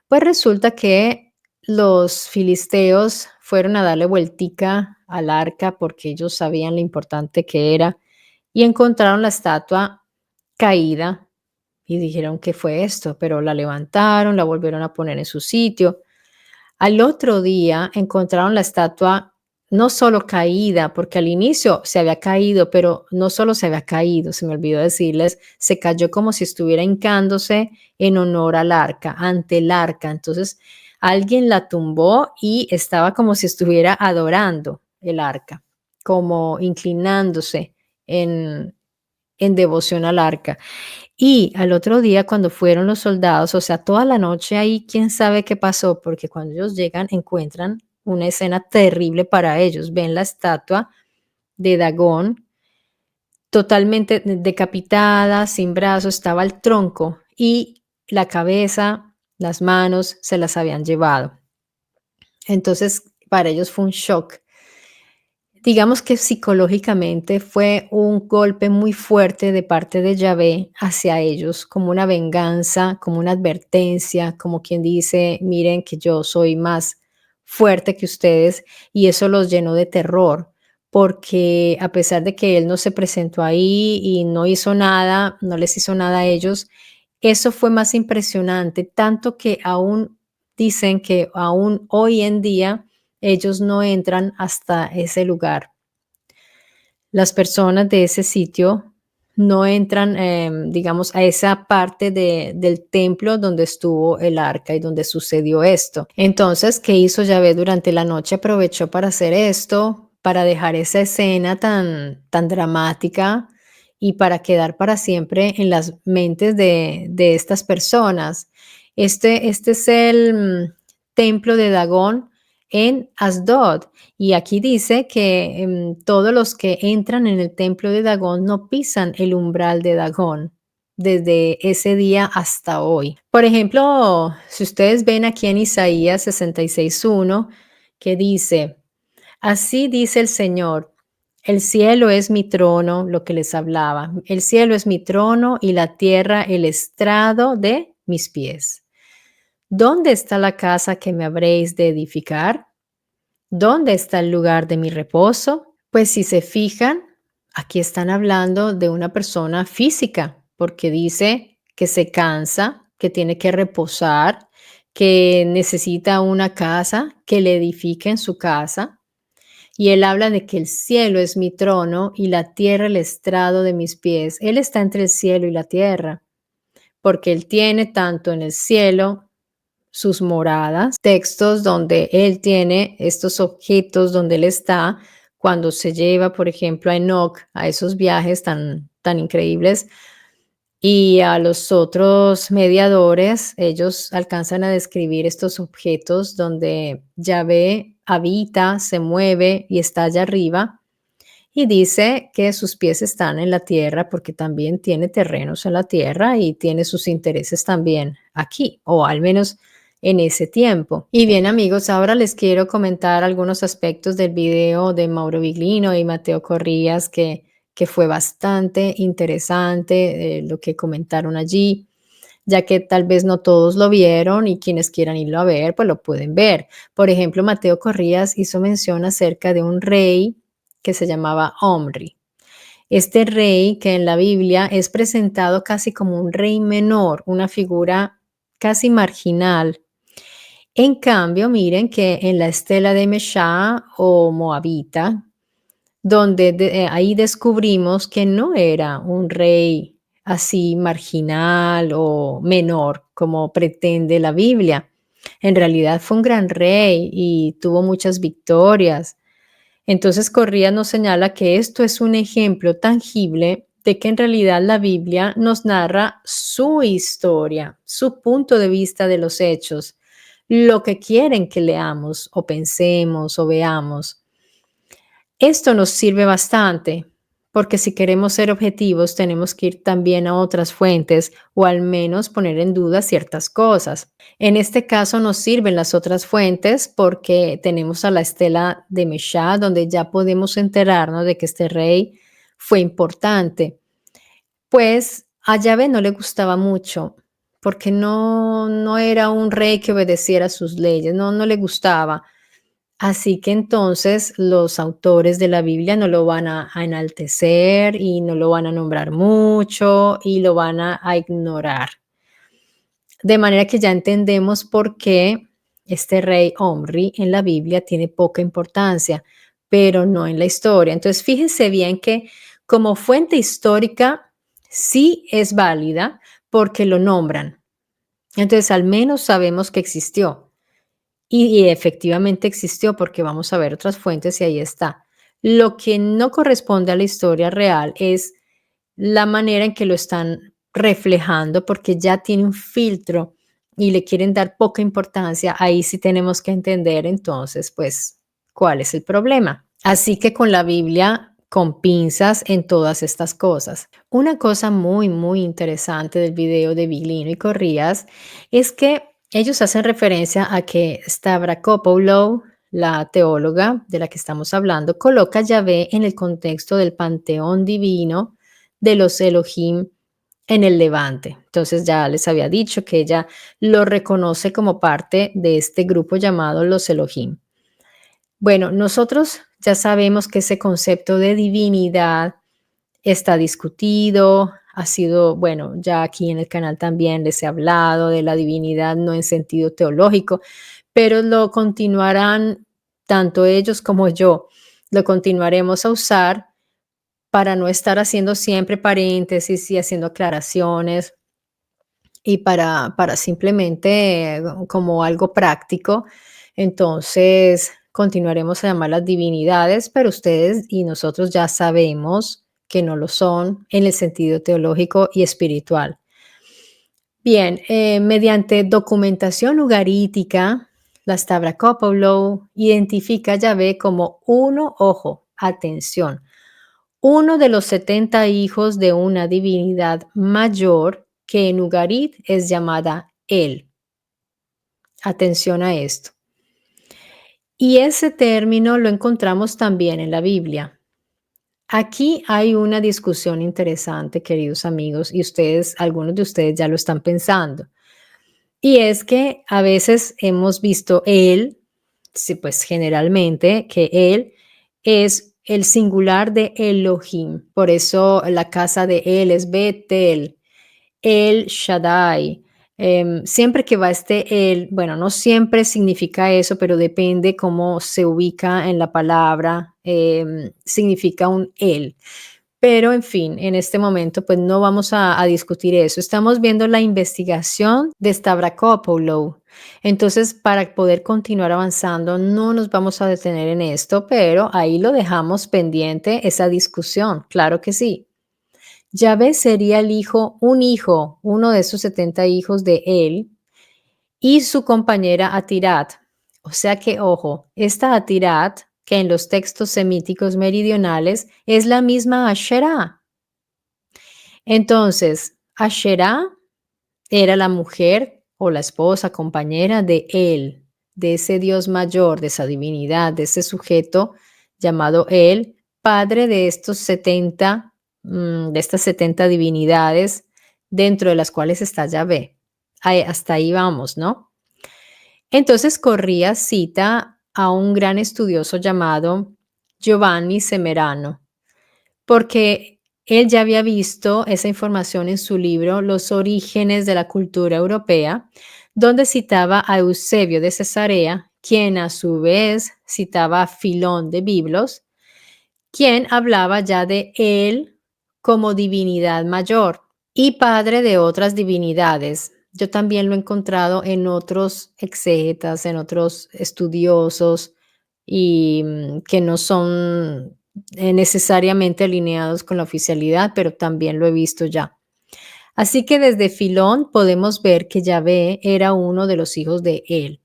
Pues resulta que los filisteos fueron a darle vueltica al arca porque ellos sabían lo importante que era y encontraron la estatua caída y dijeron: "¿Qué fue esto?", pero la levantaron, la volvieron a poner en su sitio. Al otro día encontraron la estatua no solo caída, porque al inicio se había caído, pero no solo se había caído, se me olvidó decirles, se cayó como si estuviera hincándose en honor al arca, ante el arca. Entonces, alguien la tumbó y estaba como si estuviera adorando el arca, como inclinándose en, en devoción al arca. Y al otro día, cuando fueron los soldados, o sea, toda la noche ahí, quién sabe qué pasó, porque cuando ellos llegan encuentran una escena terrible para ellos. Ven la estatua de Dagón totalmente decapitada, sin brazos, estaba el tronco y la cabeza, las manos se las habían llevado. Entonces, para ellos fue un shock. Digamos que psicológicamente fue un golpe muy fuerte de parte de Yahvé hacia ellos, como una venganza, como una advertencia, como quien dice, miren que yo soy más fuerte que ustedes, y eso los llenó de terror, porque a pesar de que él no se presentó ahí y no hizo nada, no les hizo nada a ellos, eso fue más impresionante, tanto que aún dicen que aún hoy en día ellos no entran hasta ese lugar. Las personas de ese sitio no entran, digamos, a esa parte del templo donde estuvo el arca y donde sucedió esto. Entonces, ¿qué hizo Yahvé durante la noche? Aprovechó para hacer esto, para dejar esa escena tan dramática y para quedar para siempre en las mentes de estas personas. Este es el templo de Dagón en Asdod. Y aquí dice que todos los que entran en el templo de Dagón no pisan el umbral de Dagón desde ese día hasta hoy. Por ejemplo, si ustedes ven aquí en Isaías 66:1, que dice, así dice el Señor, el cielo es mi trono, lo que les hablaba, el cielo es mi trono y la tierra el estrado de mis pies. ¿Dónde está la casa que me habréis de edificar? ¿Dónde está el lugar de mi reposo? Pues si se fijan, aquí están hablando de una persona física, porque dice que se cansa, que tiene que reposar, que necesita una casa, que le edifiquen su casa. Y él habla de que el cielo es mi trono y la tierra el estrado de mis pies. Él está entre el cielo y la tierra, porque él tiene tanto en el cielo sus moradas, textos donde él tiene estos objetos donde él está cuando se lleva, por ejemplo, a Enoch a esos viajes tan increíbles y a los otros mediadores, ellos alcanzan a describir estos objetos donde Yahvé habita, se mueve y está allá arriba y dice que sus pies están en la tierra porque también tiene terrenos en la tierra y tiene sus intereses también aquí, o al menos en ese tiempo. Y bien amigos, ahora les quiero comentar algunos aspectos del video de Mauro Biglino y Mateo Corrías que fue bastante interesante lo que comentaron allí, ya que tal vez no todos lo vieron y quienes quieran irlo a ver, pues lo pueden ver. Por ejemplo, Mateo Corrías hizo mención acerca de un rey que se llamaba Omri. Este rey que en la Biblia es presentado casi como un rey menor, una figura casi marginal. En cambio, miren que en la estela de Meshá o Moabita, donde ahí descubrimos que no era un rey así marginal o menor como pretende la Biblia. En realidad fue un gran rey y tuvo muchas victorias. Entonces Corrías nos señala que esto es un ejemplo tangible de que en realidad la Biblia nos narra su historia, su punto de vista de los hechos, lo que quieren que leamos o pensemos o veamos. Esto nos sirve bastante, porque si queremos ser objetivos tenemos que ir también a otras fuentes o al menos poner en duda ciertas cosas. En este caso nos sirven las otras fuentes porque tenemos a la estela de Meshá, donde ya podemos enterarnos de que este rey fue importante. Pues a Yahvé no le gustaba mucho, porque no era un rey que obedeciera sus leyes, no le gustaba. Así que entonces los autores de la Biblia no lo van a enaltecer y no lo van a nombrar mucho y lo van a ignorar. De manera que ya entendemos por qué este rey Omri en la Biblia tiene poca importancia, pero no en la historia. Entonces fíjense bien que como fuente histórica sí es válida porque lo nombran. Entonces al menos sabemos que existió. y efectivamente existió, porque vamos a ver otras fuentes y ahí está. Lo que no corresponde a la historia real es la manera en que lo están reflejando, porque ya tiene un filtro y le quieren dar poca importancia, ahí sí tenemos que entender entonces, pues, cuál es el problema. Así que con la Biblia, con pinzas en todas estas cosas. Una cosa muy, muy interesante del video de Biglino y Corrías es que ellos hacen referencia a que Stavrakopoulos, la teóloga de la que estamos hablando, coloca a Yahvé en el contexto del panteón divino de los Elohim en el Levante. Entonces ya les había dicho que ella lo reconoce como parte de este grupo llamado los Elohim. Bueno, nosotros ya sabemos que ese concepto de divinidad está discutido, ha sido, bueno, ya aquí en el canal también les he hablado de la divinidad, no en sentido teológico, pero lo continuarán tanto ellos como yo, lo continuaremos a usar para no estar haciendo siempre paréntesis y haciendo aclaraciones y para simplemente como algo práctico. Entonces, continuaremos a llamarlas divinidades, pero ustedes y nosotros ya sabemos que no lo son en el sentido teológico y espiritual. Bien, mediante documentación ugarítica, la Stavrakopoulos identifica a Yahvé como uno, ojo, atención, uno de los 70 hijos de una divinidad mayor que en Ugarit es llamada El. Atención a esto. Y ese término lo encontramos también en la Biblia. Aquí hay una discusión interesante, queridos amigos, y ustedes, algunos de ustedes ya lo están pensando. Y es que a veces hemos visto él, sí, pues generalmente, que él es el singular de Elohim. Por eso la casa de él es Betel, el Shaddai. Siempre que va este él, bueno, no siempre significa eso, pero depende cómo se ubica en la palabra, significa un él. Pero, en fin, en este momento, pues, no vamos a discutir eso. Estamos viendo la investigación de Stavrakopoulos. Entonces, para poder continuar avanzando, no nos vamos a detener en esto, pero ahí lo dejamos pendiente, esa discusión, claro que sí. Yahvé sería el hijo, uno de esos 70 hijos de él, y su compañera Atirat. O sea que, ojo, esta Atirat, que en los textos semíticos meridionales es la misma Asherah. Entonces, Asherah era la mujer o la esposa, compañera de él, de ese Dios mayor, de esa divinidad, de ese sujeto llamado él, padre de estos 70, de estas 70 divinidades, dentro de las cuales está Yahvé. Hasta ahí vamos, ¿no? Entonces Corrías cita a un gran estudioso llamado Giovanni Semerano, porque él ya había visto esa información en su libro Los orígenes de la cultura europea, donde citaba a Eusebio de Cesarea, quien a su vez citaba a Filón de Biblos, quien hablaba ya de él como divinidad mayor y padre de otras divinidades. Yo también lo he encontrado en otros exegetas, en otros estudiosos y que no son necesariamente alineados con la oficialidad, pero también lo he visto ya. Así que desde Filón podemos ver que Yahvé era uno de los hijos de él,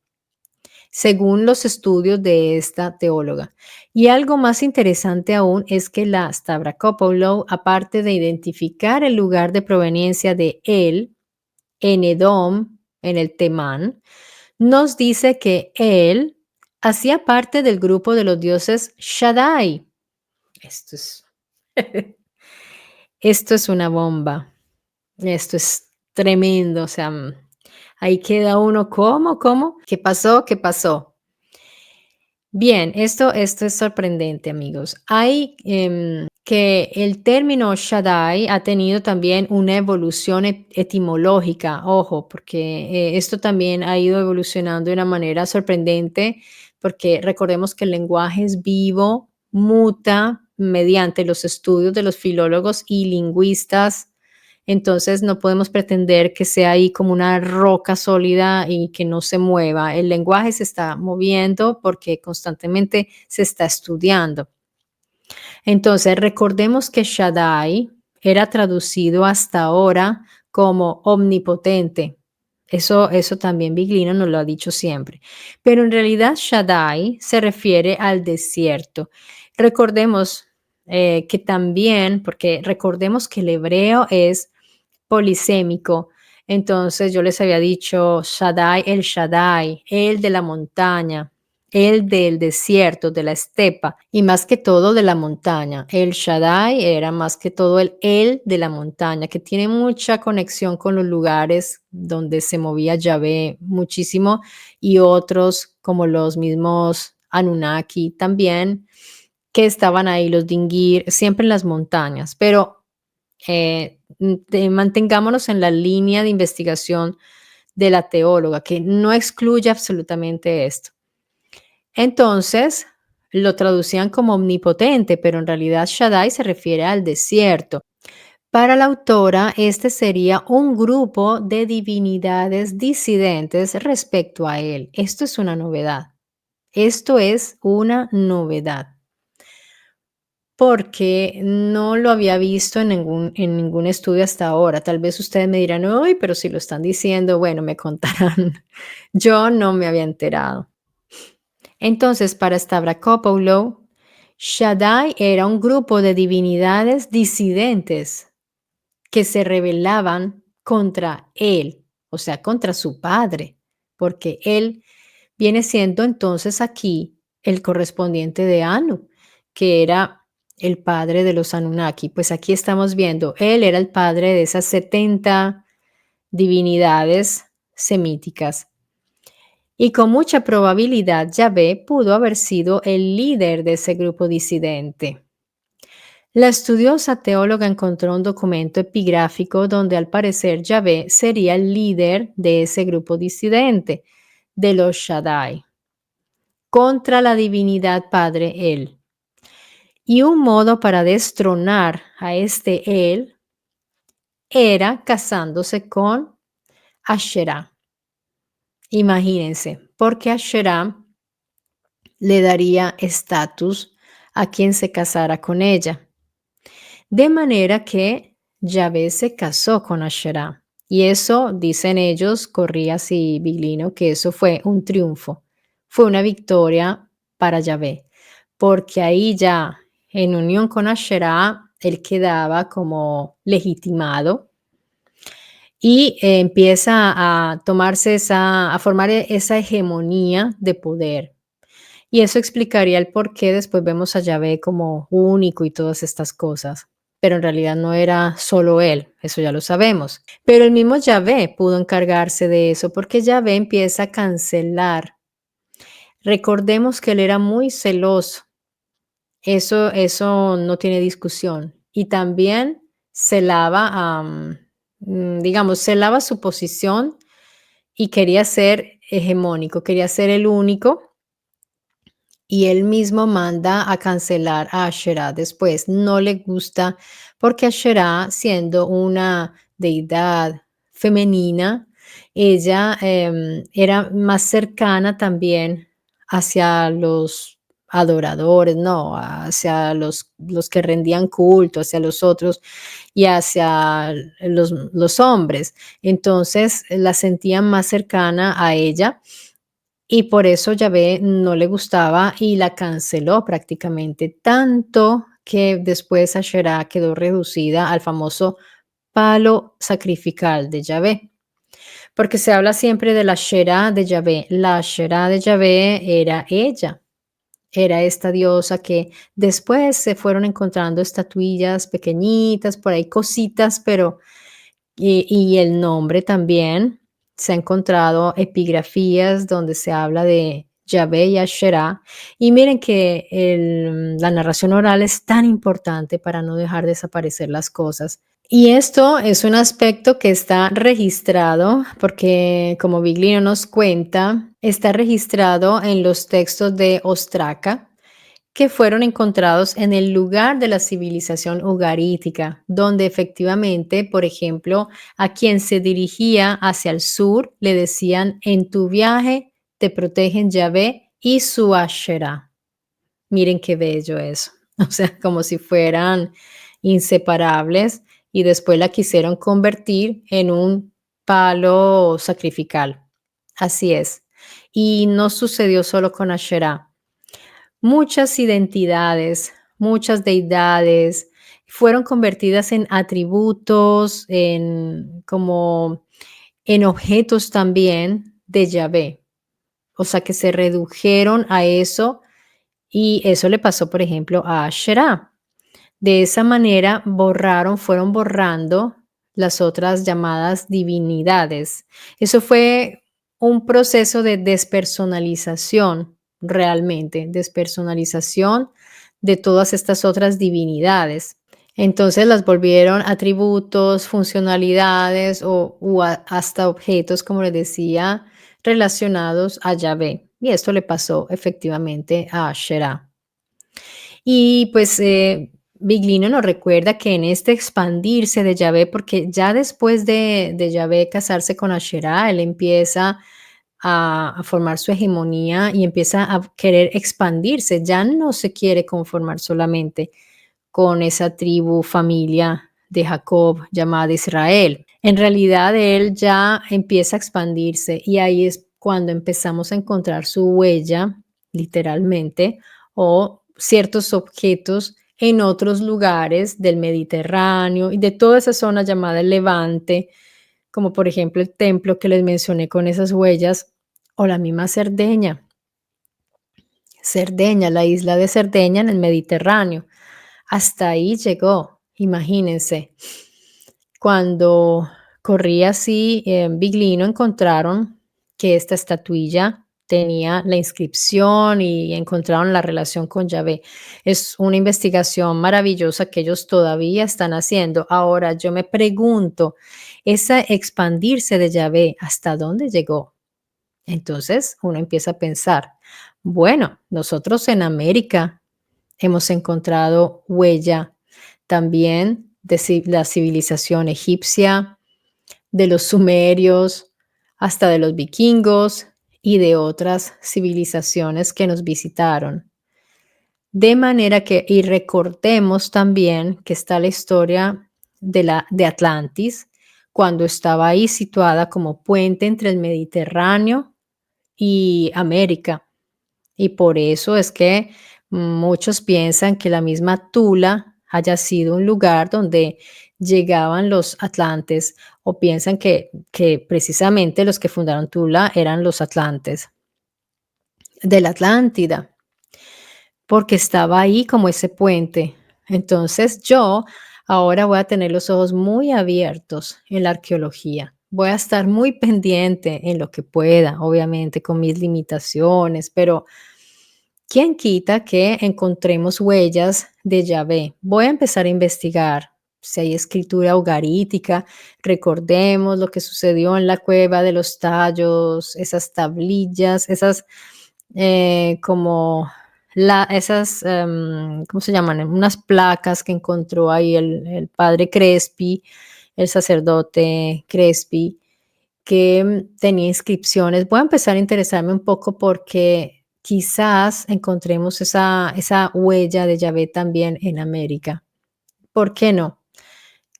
según los estudios de esta teóloga. Y algo más interesante aún es que la Stavrakopoulos, aparte de identificar el lugar de proveniencia de él en Edom, en el Temán, nos dice que él hacía parte del grupo de los dioses Shaddai. Esto es, esto es una bomba. Esto es tremendo. O sea, ahí queda uno, ¿cómo? ¿Cómo? ¿Qué pasó? ¿Qué pasó? Bien, esto es sorprendente, amigos. Hay que el término Shaddai ha tenido también una evolución etimológica, ojo, porque esto también ha ido evolucionando de una manera sorprendente, porque recordemos que el lenguaje es vivo, muta mediante los estudios de los filólogos y lingüistas Entonces no podemos pretender que sea ahí como una roca sólida y que no se mueva. El lenguaje se está moviendo porque constantemente se está estudiando. Entonces, recordemos que Shaddai era traducido hasta ahora como omnipotente. Eso también Biglino nos lo ha dicho siempre. Pero en realidad Shaddai se refiere al desierto. Recordemos que también, porque recordemos que el hebreo es polisémico. Entonces yo les había dicho Shaddai, el de la montaña, el del desierto, de la estepa, y más que todo de la montaña. El Shaddai era más que todo el de la montaña, que tiene mucha conexión con los lugares donde se movía Yahvé muchísimo y otros como los mismos Anunnaki también, que estaban ahí, los Dingir, siempre en las montañas. Pero mantengámonos en la línea de investigación de la teóloga, que no excluye absolutamente esto. Entonces, lo traducían como omnipotente, pero en realidad Shaddai se refiere al desierto. Para la autora, este sería un grupo de divinidades disidentes respecto a él. Esto es una novedad. Esto es una novedad porque no lo había visto en ningún estudio hasta ahora. Tal vez ustedes me dirán, ay, pero si lo están diciendo, bueno, me contarán. Yo no me había enterado. Entonces, para Stavrakopoulos, Shaddai era un grupo de divinidades disidentes que se rebelaban contra él, o sea, contra su padre, porque él viene siendo entonces aquí el correspondiente de Anu, que era el padre de los Anunnaki. Pues aquí estamos viendo, él era el padre de esas 70 divinidades semíticas. Y con mucha probabilidad Yahvé pudo haber sido el líder de ese grupo disidente. La estudiosa teóloga encontró un documento epigráfico donde al parecer Yahvé sería el líder de ese grupo disidente, de los Shaddai, contra la divinidad Padre Él. Y un modo para destronar a este Él era casándose con Asherah. Imagínense, porque Asherah le daría estatus a quien se casara con ella. De manera que Yahvé se casó con Asherah. Y eso, dicen ellos, Corrías y Biglino, que eso fue un triunfo, fue una victoria para Yahvé, porque ahí ya en unión con Asherah, él quedaba como legitimado y empieza a tomarse a formar esa hegemonía de poder. Y eso explicaría el por qué después vemos a Yahvé como único y todas estas cosas. Pero en realidad no era solo él, eso ya lo sabemos. Pero el mismo Yahvé pudo encargarse de eso porque Yahvé empieza a cancelar. Recordemos que él era muy celoso. Eso no tiene discusión. Y también celaba, digamos, celaba su posición y quería ser hegemónico, quería ser el único y él mismo manda a cancelar a Asherah después. No le gusta porque Asherah, siendo una deidad femenina, ella era más cercana también hacia los adoradores, no, hacia los que rendían culto, hacia los otros y hacia los hombres. Entonces la sentían más cercana a ella y por eso Yahvé no le gustaba y la canceló prácticamente, tanto que después Asherah quedó reducida al famoso palo sacrificial de Yahvé. Porque se habla siempre de la Asherah de Yahvé. La Asherah de Yahvé era ella, era esta diosa que después se fueron encontrando estatuillas pequeñitas, por ahí cositas, pero y el nombre también. Se ha encontrado epigrafías donde se habla de Yahvé y Asherah. Y miren que la narración oral es tan importante para no dejar desaparecer las cosas. Y esto es un aspecto que está registrado, porque como Biglino nos cuenta, está registrado en los textos de Ostraca, que fueron encontrados en el lugar de la civilización ugarítica, donde efectivamente, por ejemplo, a quien se dirigía hacia el sur le decían: en tu viaje te protegen Yahvé y su Asherá. Miren qué bello eso. O sea, como si fueran inseparables y después la quisieron convertir en un palo sacrificial. Así es. Y no sucedió solo con Asherá. Muchas identidades, muchas deidades fueron convertidas en atributos, en como en objetos también de Yahvé. O sea, que se redujeron a eso y eso le pasó, por ejemplo, a Asherá. De esa manera fueron borrando las otras llamadas divinidades. Eso fue un proceso de despersonalización, realmente, despersonalización de todas estas otras divinidades. Entonces las volvieron atributos, funcionalidades hasta objetos, como les decía, relacionados a Yahvé. Y esto le pasó efectivamente a Asherá. Y pues Biglino nos recuerda que en este expandirse de Yahvé, porque ya después de Yahvé casarse con Asherá, él empieza a formar su hegemonía y empieza a querer expandirse, ya no se quiere conformar solamente con esa tribu, familia de Jacob llamada Israel. En realidad él ya empieza a expandirse y ahí es cuando empezamos a encontrar su huella, literalmente, o ciertos objetos en otros lugares del Mediterráneo y de toda esa zona llamada el Levante, como por ejemplo el templo que les mencioné con esas huellas, o la misma Cerdeña. Cerdeña, la isla de Cerdeña en el Mediterráneo. Hasta ahí llegó, imagínense. Cuando corría así, Biglino encontraron que esta estatuilla tenía la inscripción y encontraron la relación con Yahvé. Es una investigación maravillosa que ellos todavía están haciendo. Ahora yo me pregunto, esa expandirse de Yahvé, ¿hasta dónde llegó? Entonces uno empieza a pensar, bueno, nosotros en América hemos encontrado huella también de la civilización egipcia, de los sumerios, hasta de los vikingos y de otras civilizaciones que nos visitaron. De manera que, y recordemos también que está la historia de Atlantis, cuando estaba ahí situada como puente entre el Mediterráneo y América. Y por eso es que muchos piensan que la misma Tula haya sido un lugar donde llegaban los atlantes o piensan que precisamente los que fundaron Tula eran los atlantes de la Atlántida, porque estaba ahí como ese puente. Entonces yo ahora voy a tener los ojos muy abiertos en la arqueología. Voy a estar muy pendiente en lo que pueda, obviamente con mis limitaciones, pero ¿quién quita que encontremos huellas de Yahvé? Voy a empezar a investigar si hay escritura ugarítica. Recordemos lo que sucedió en la cueva de los tallos, esas tablillas, esas como ¿cómo se llaman? Unas placas que encontró ahí el padre Crespi, el sacerdote Crespi, que tenía inscripciones. Voy a empezar a interesarme un poco porque quizás encontremos esa huella de Yahvé también en América. ¿Por qué no?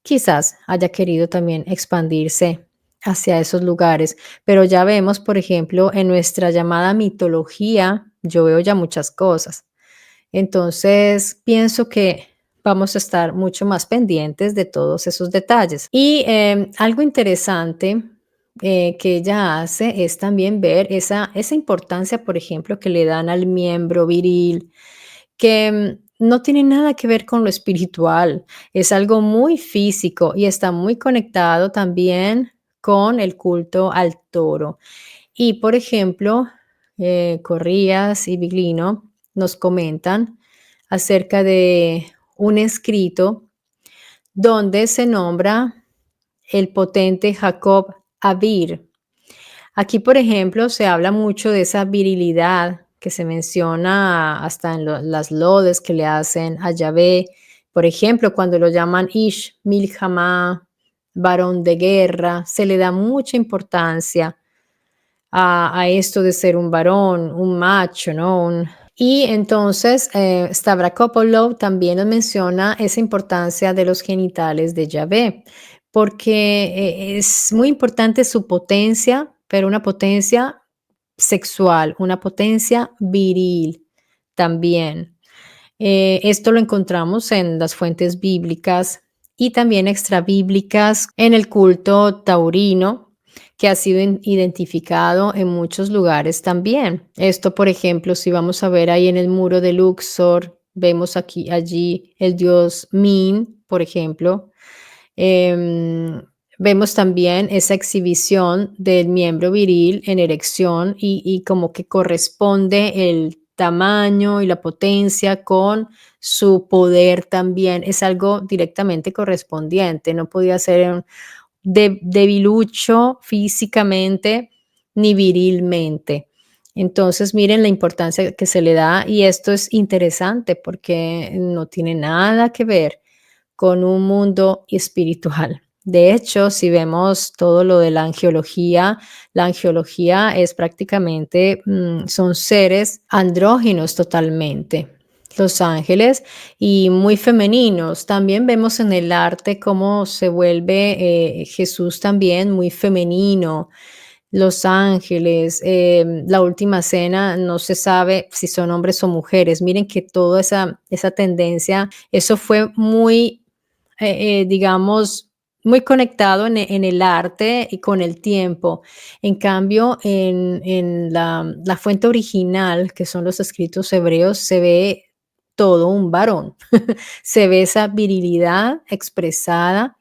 Quizás haya querido también expandirse hacia esos lugares, pero ya vemos, por ejemplo, en nuestra llamada mitología, yo veo ya muchas cosas. Entonces, pienso que vamos a estar mucho más pendientes de todos esos detalles. Y algo interesante que ella hace es también ver esa importancia, por ejemplo, que le dan al miembro viril, que no tiene nada que ver con lo espiritual, es algo muy físico y está muy conectado también con el culto al toro. Y, por ejemplo, Corrías y Biglino nos comentan acerca de un escrito donde se nombra el potente Jacob Abir. Aquí, por ejemplo, se habla mucho de esa virilidad que se menciona hasta en las lodes que le hacen a Yahvé. Por ejemplo, cuando lo llaman Ish Milhamá, varón de guerra, se le da mucha importancia a esto de ser un varón, un macho, ¿no? Y entonces, Stavrakopoulos también nos menciona esa importancia de los genitales de Yahvé, porque es muy importante su potencia, pero una potencia sexual, una potencia viril también. Esto lo encontramos en las fuentes bíblicas y también extrabíblicas en el culto taurino, que ha sido identificado en muchos lugares también. Esto, por ejemplo, si vamos a ver ahí en el muro de Luxor, vemos aquí, allí el dios Min, por ejemplo. Em, Vemos también esa exhibición del miembro viril en erección y como que corresponde el tamaño y la potencia con su poder también. Es algo directamente correspondiente. No podía ser debilucho físicamente ni virilmente. Entonces, miren la importancia que se le da y esto es interesante porque no tiene nada que ver con un mundo espiritual. De hecho, si vemos todo lo de la angiología es prácticamente, son seres andróginos totalmente, los ángeles, y muy femeninos. También vemos en el arte cómo se vuelve Jesús también muy femenino, los ángeles, la última cena, no se sabe si son hombres o mujeres. Miren que toda esa tendencia, eso fue muy digamos, muy conectado en el arte y con el tiempo. En cambio, en la fuente original, que son los escritos hebreos, se ve todo un varón. Se ve esa virilidad expresada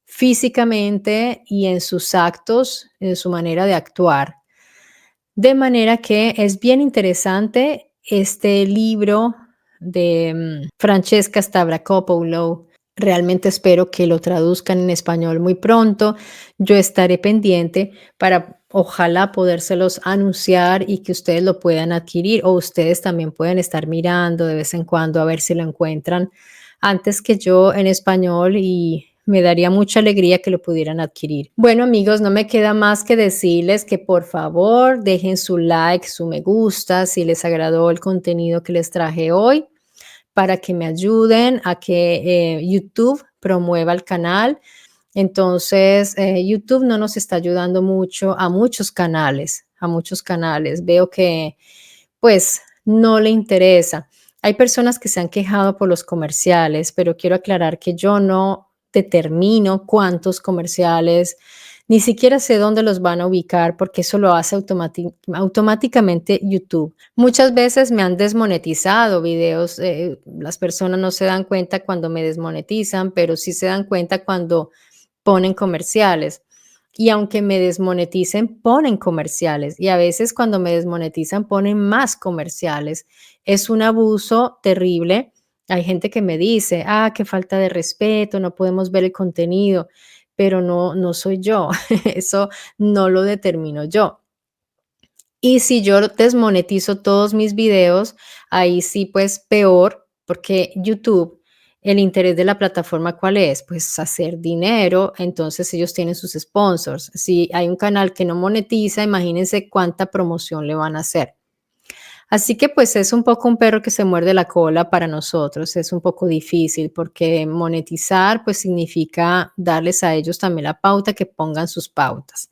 físicamente y en sus actos, en su manera de actuar. De manera que es bien interesante este libro de Francesca Stavrakopoulos. Realmente espero que lo traduzcan en español muy pronto. Yo estaré pendiente para ojalá podérselos anunciar y que ustedes lo puedan adquirir o ustedes también pueden estar mirando de vez en cuando a ver si lo encuentran antes que yo en español y me daría mucha alegría que lo pudieran adquirir. Bueno, amigos, no me queda más que decirles que por favor dejen su like, su me gusta si les agradó el contenido que les traje hoy para que me ayuden a que YouTube promueva el canal. Entonces, YouTube no nos está ayudando mucho a muchos canales, a muchos canales. Veo que pues no le interesa. Hay personas que se han quejado por los comerciales, pero quiero aclarar que yo no determino cuántos comerciales, ni siquiera sé dónde los van a ubicar porque eso lo hace automáticamente YouTube. Muchas veces me han desmonetizado videos, las personas no se dan cuenta cuando me desmonetizan, pero sí se dan cuenta cuando ponen comerciales. Y aunque me desmoneticen, ponen comerciales. Y a veces cuando me desmonetizan, ponen más comerciales. Es un abuso terrible. Hay gente que me dice, qué falta de respeto, no podemos ver el contenido, pero no, no soy yo. Eso no lo determino yo. Y si yo desmonetizo todos mis videos, ahí sí, pues peor, porque YouTube, el interés de la plataforma, ¿cuál es? Pues hacer dinero, entonces ellos tienen sus sponsors. Si hay un canal que no monetiza, imagínense cuánta promoción le van a hacer. Así que pues es un poco un perro que se muerde la cola para nosotros, es un poco difícil porque monetizar pues significa darles a ellos también la pauta que pongan sus pautas.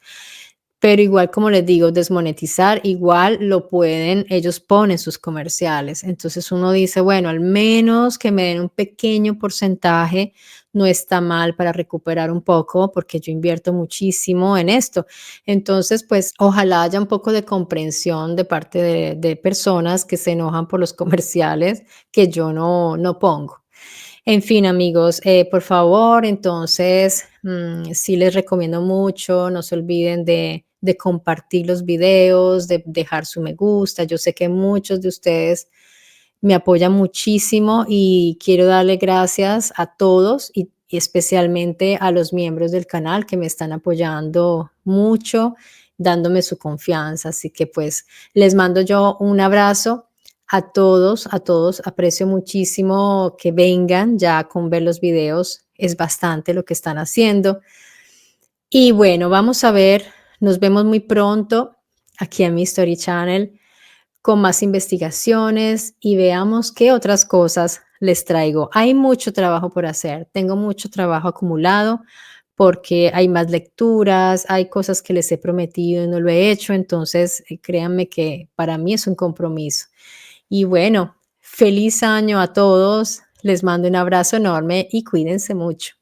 Pero igual, como les digo, desmonetizar, igual lo pueden, ellos ponen sus comerciales. Entonces uno dice, bueno, al menos que me den un pequeño porcentaje, no está mal para recuperar un poco, porque yo invierto muchísimo en esto. Entonces, pues ojalá haya un poco de comprensión de parte de personas que se enojan por los comerciales que yo no pongo. En fin, amigos, por favor, entonces, sí les recomiendo mucho, no se olviden de compartir los videos, de dejar su me gusta. Yo sé que muchos de ustedes me apoyan muchísimo y quiero darle gracias a todos y especialmente a los miembros del canal que me están apoyando mucho dándome su confianza. Así que pues les mando yo un abrazo a todos. Aprecio muchísimo que vengan ya con ver los videos. Es bastante lo que están haciendo. Y bueno, vamos a ver, nos vemos muy pronto aquí en mi Story Channel con más investigaciones y veamos qué otras cosas les traigo. Hay mucho trabajo por hacer, tengo mucho trabajo acumulado porque hay más lecturas, hay cosas que les he prometido y no lo he hecho, entonces créanme que para mí es un compromiso. Y bueno, feliz año a todos, les mando un abrazo enorme y cuídense mucho.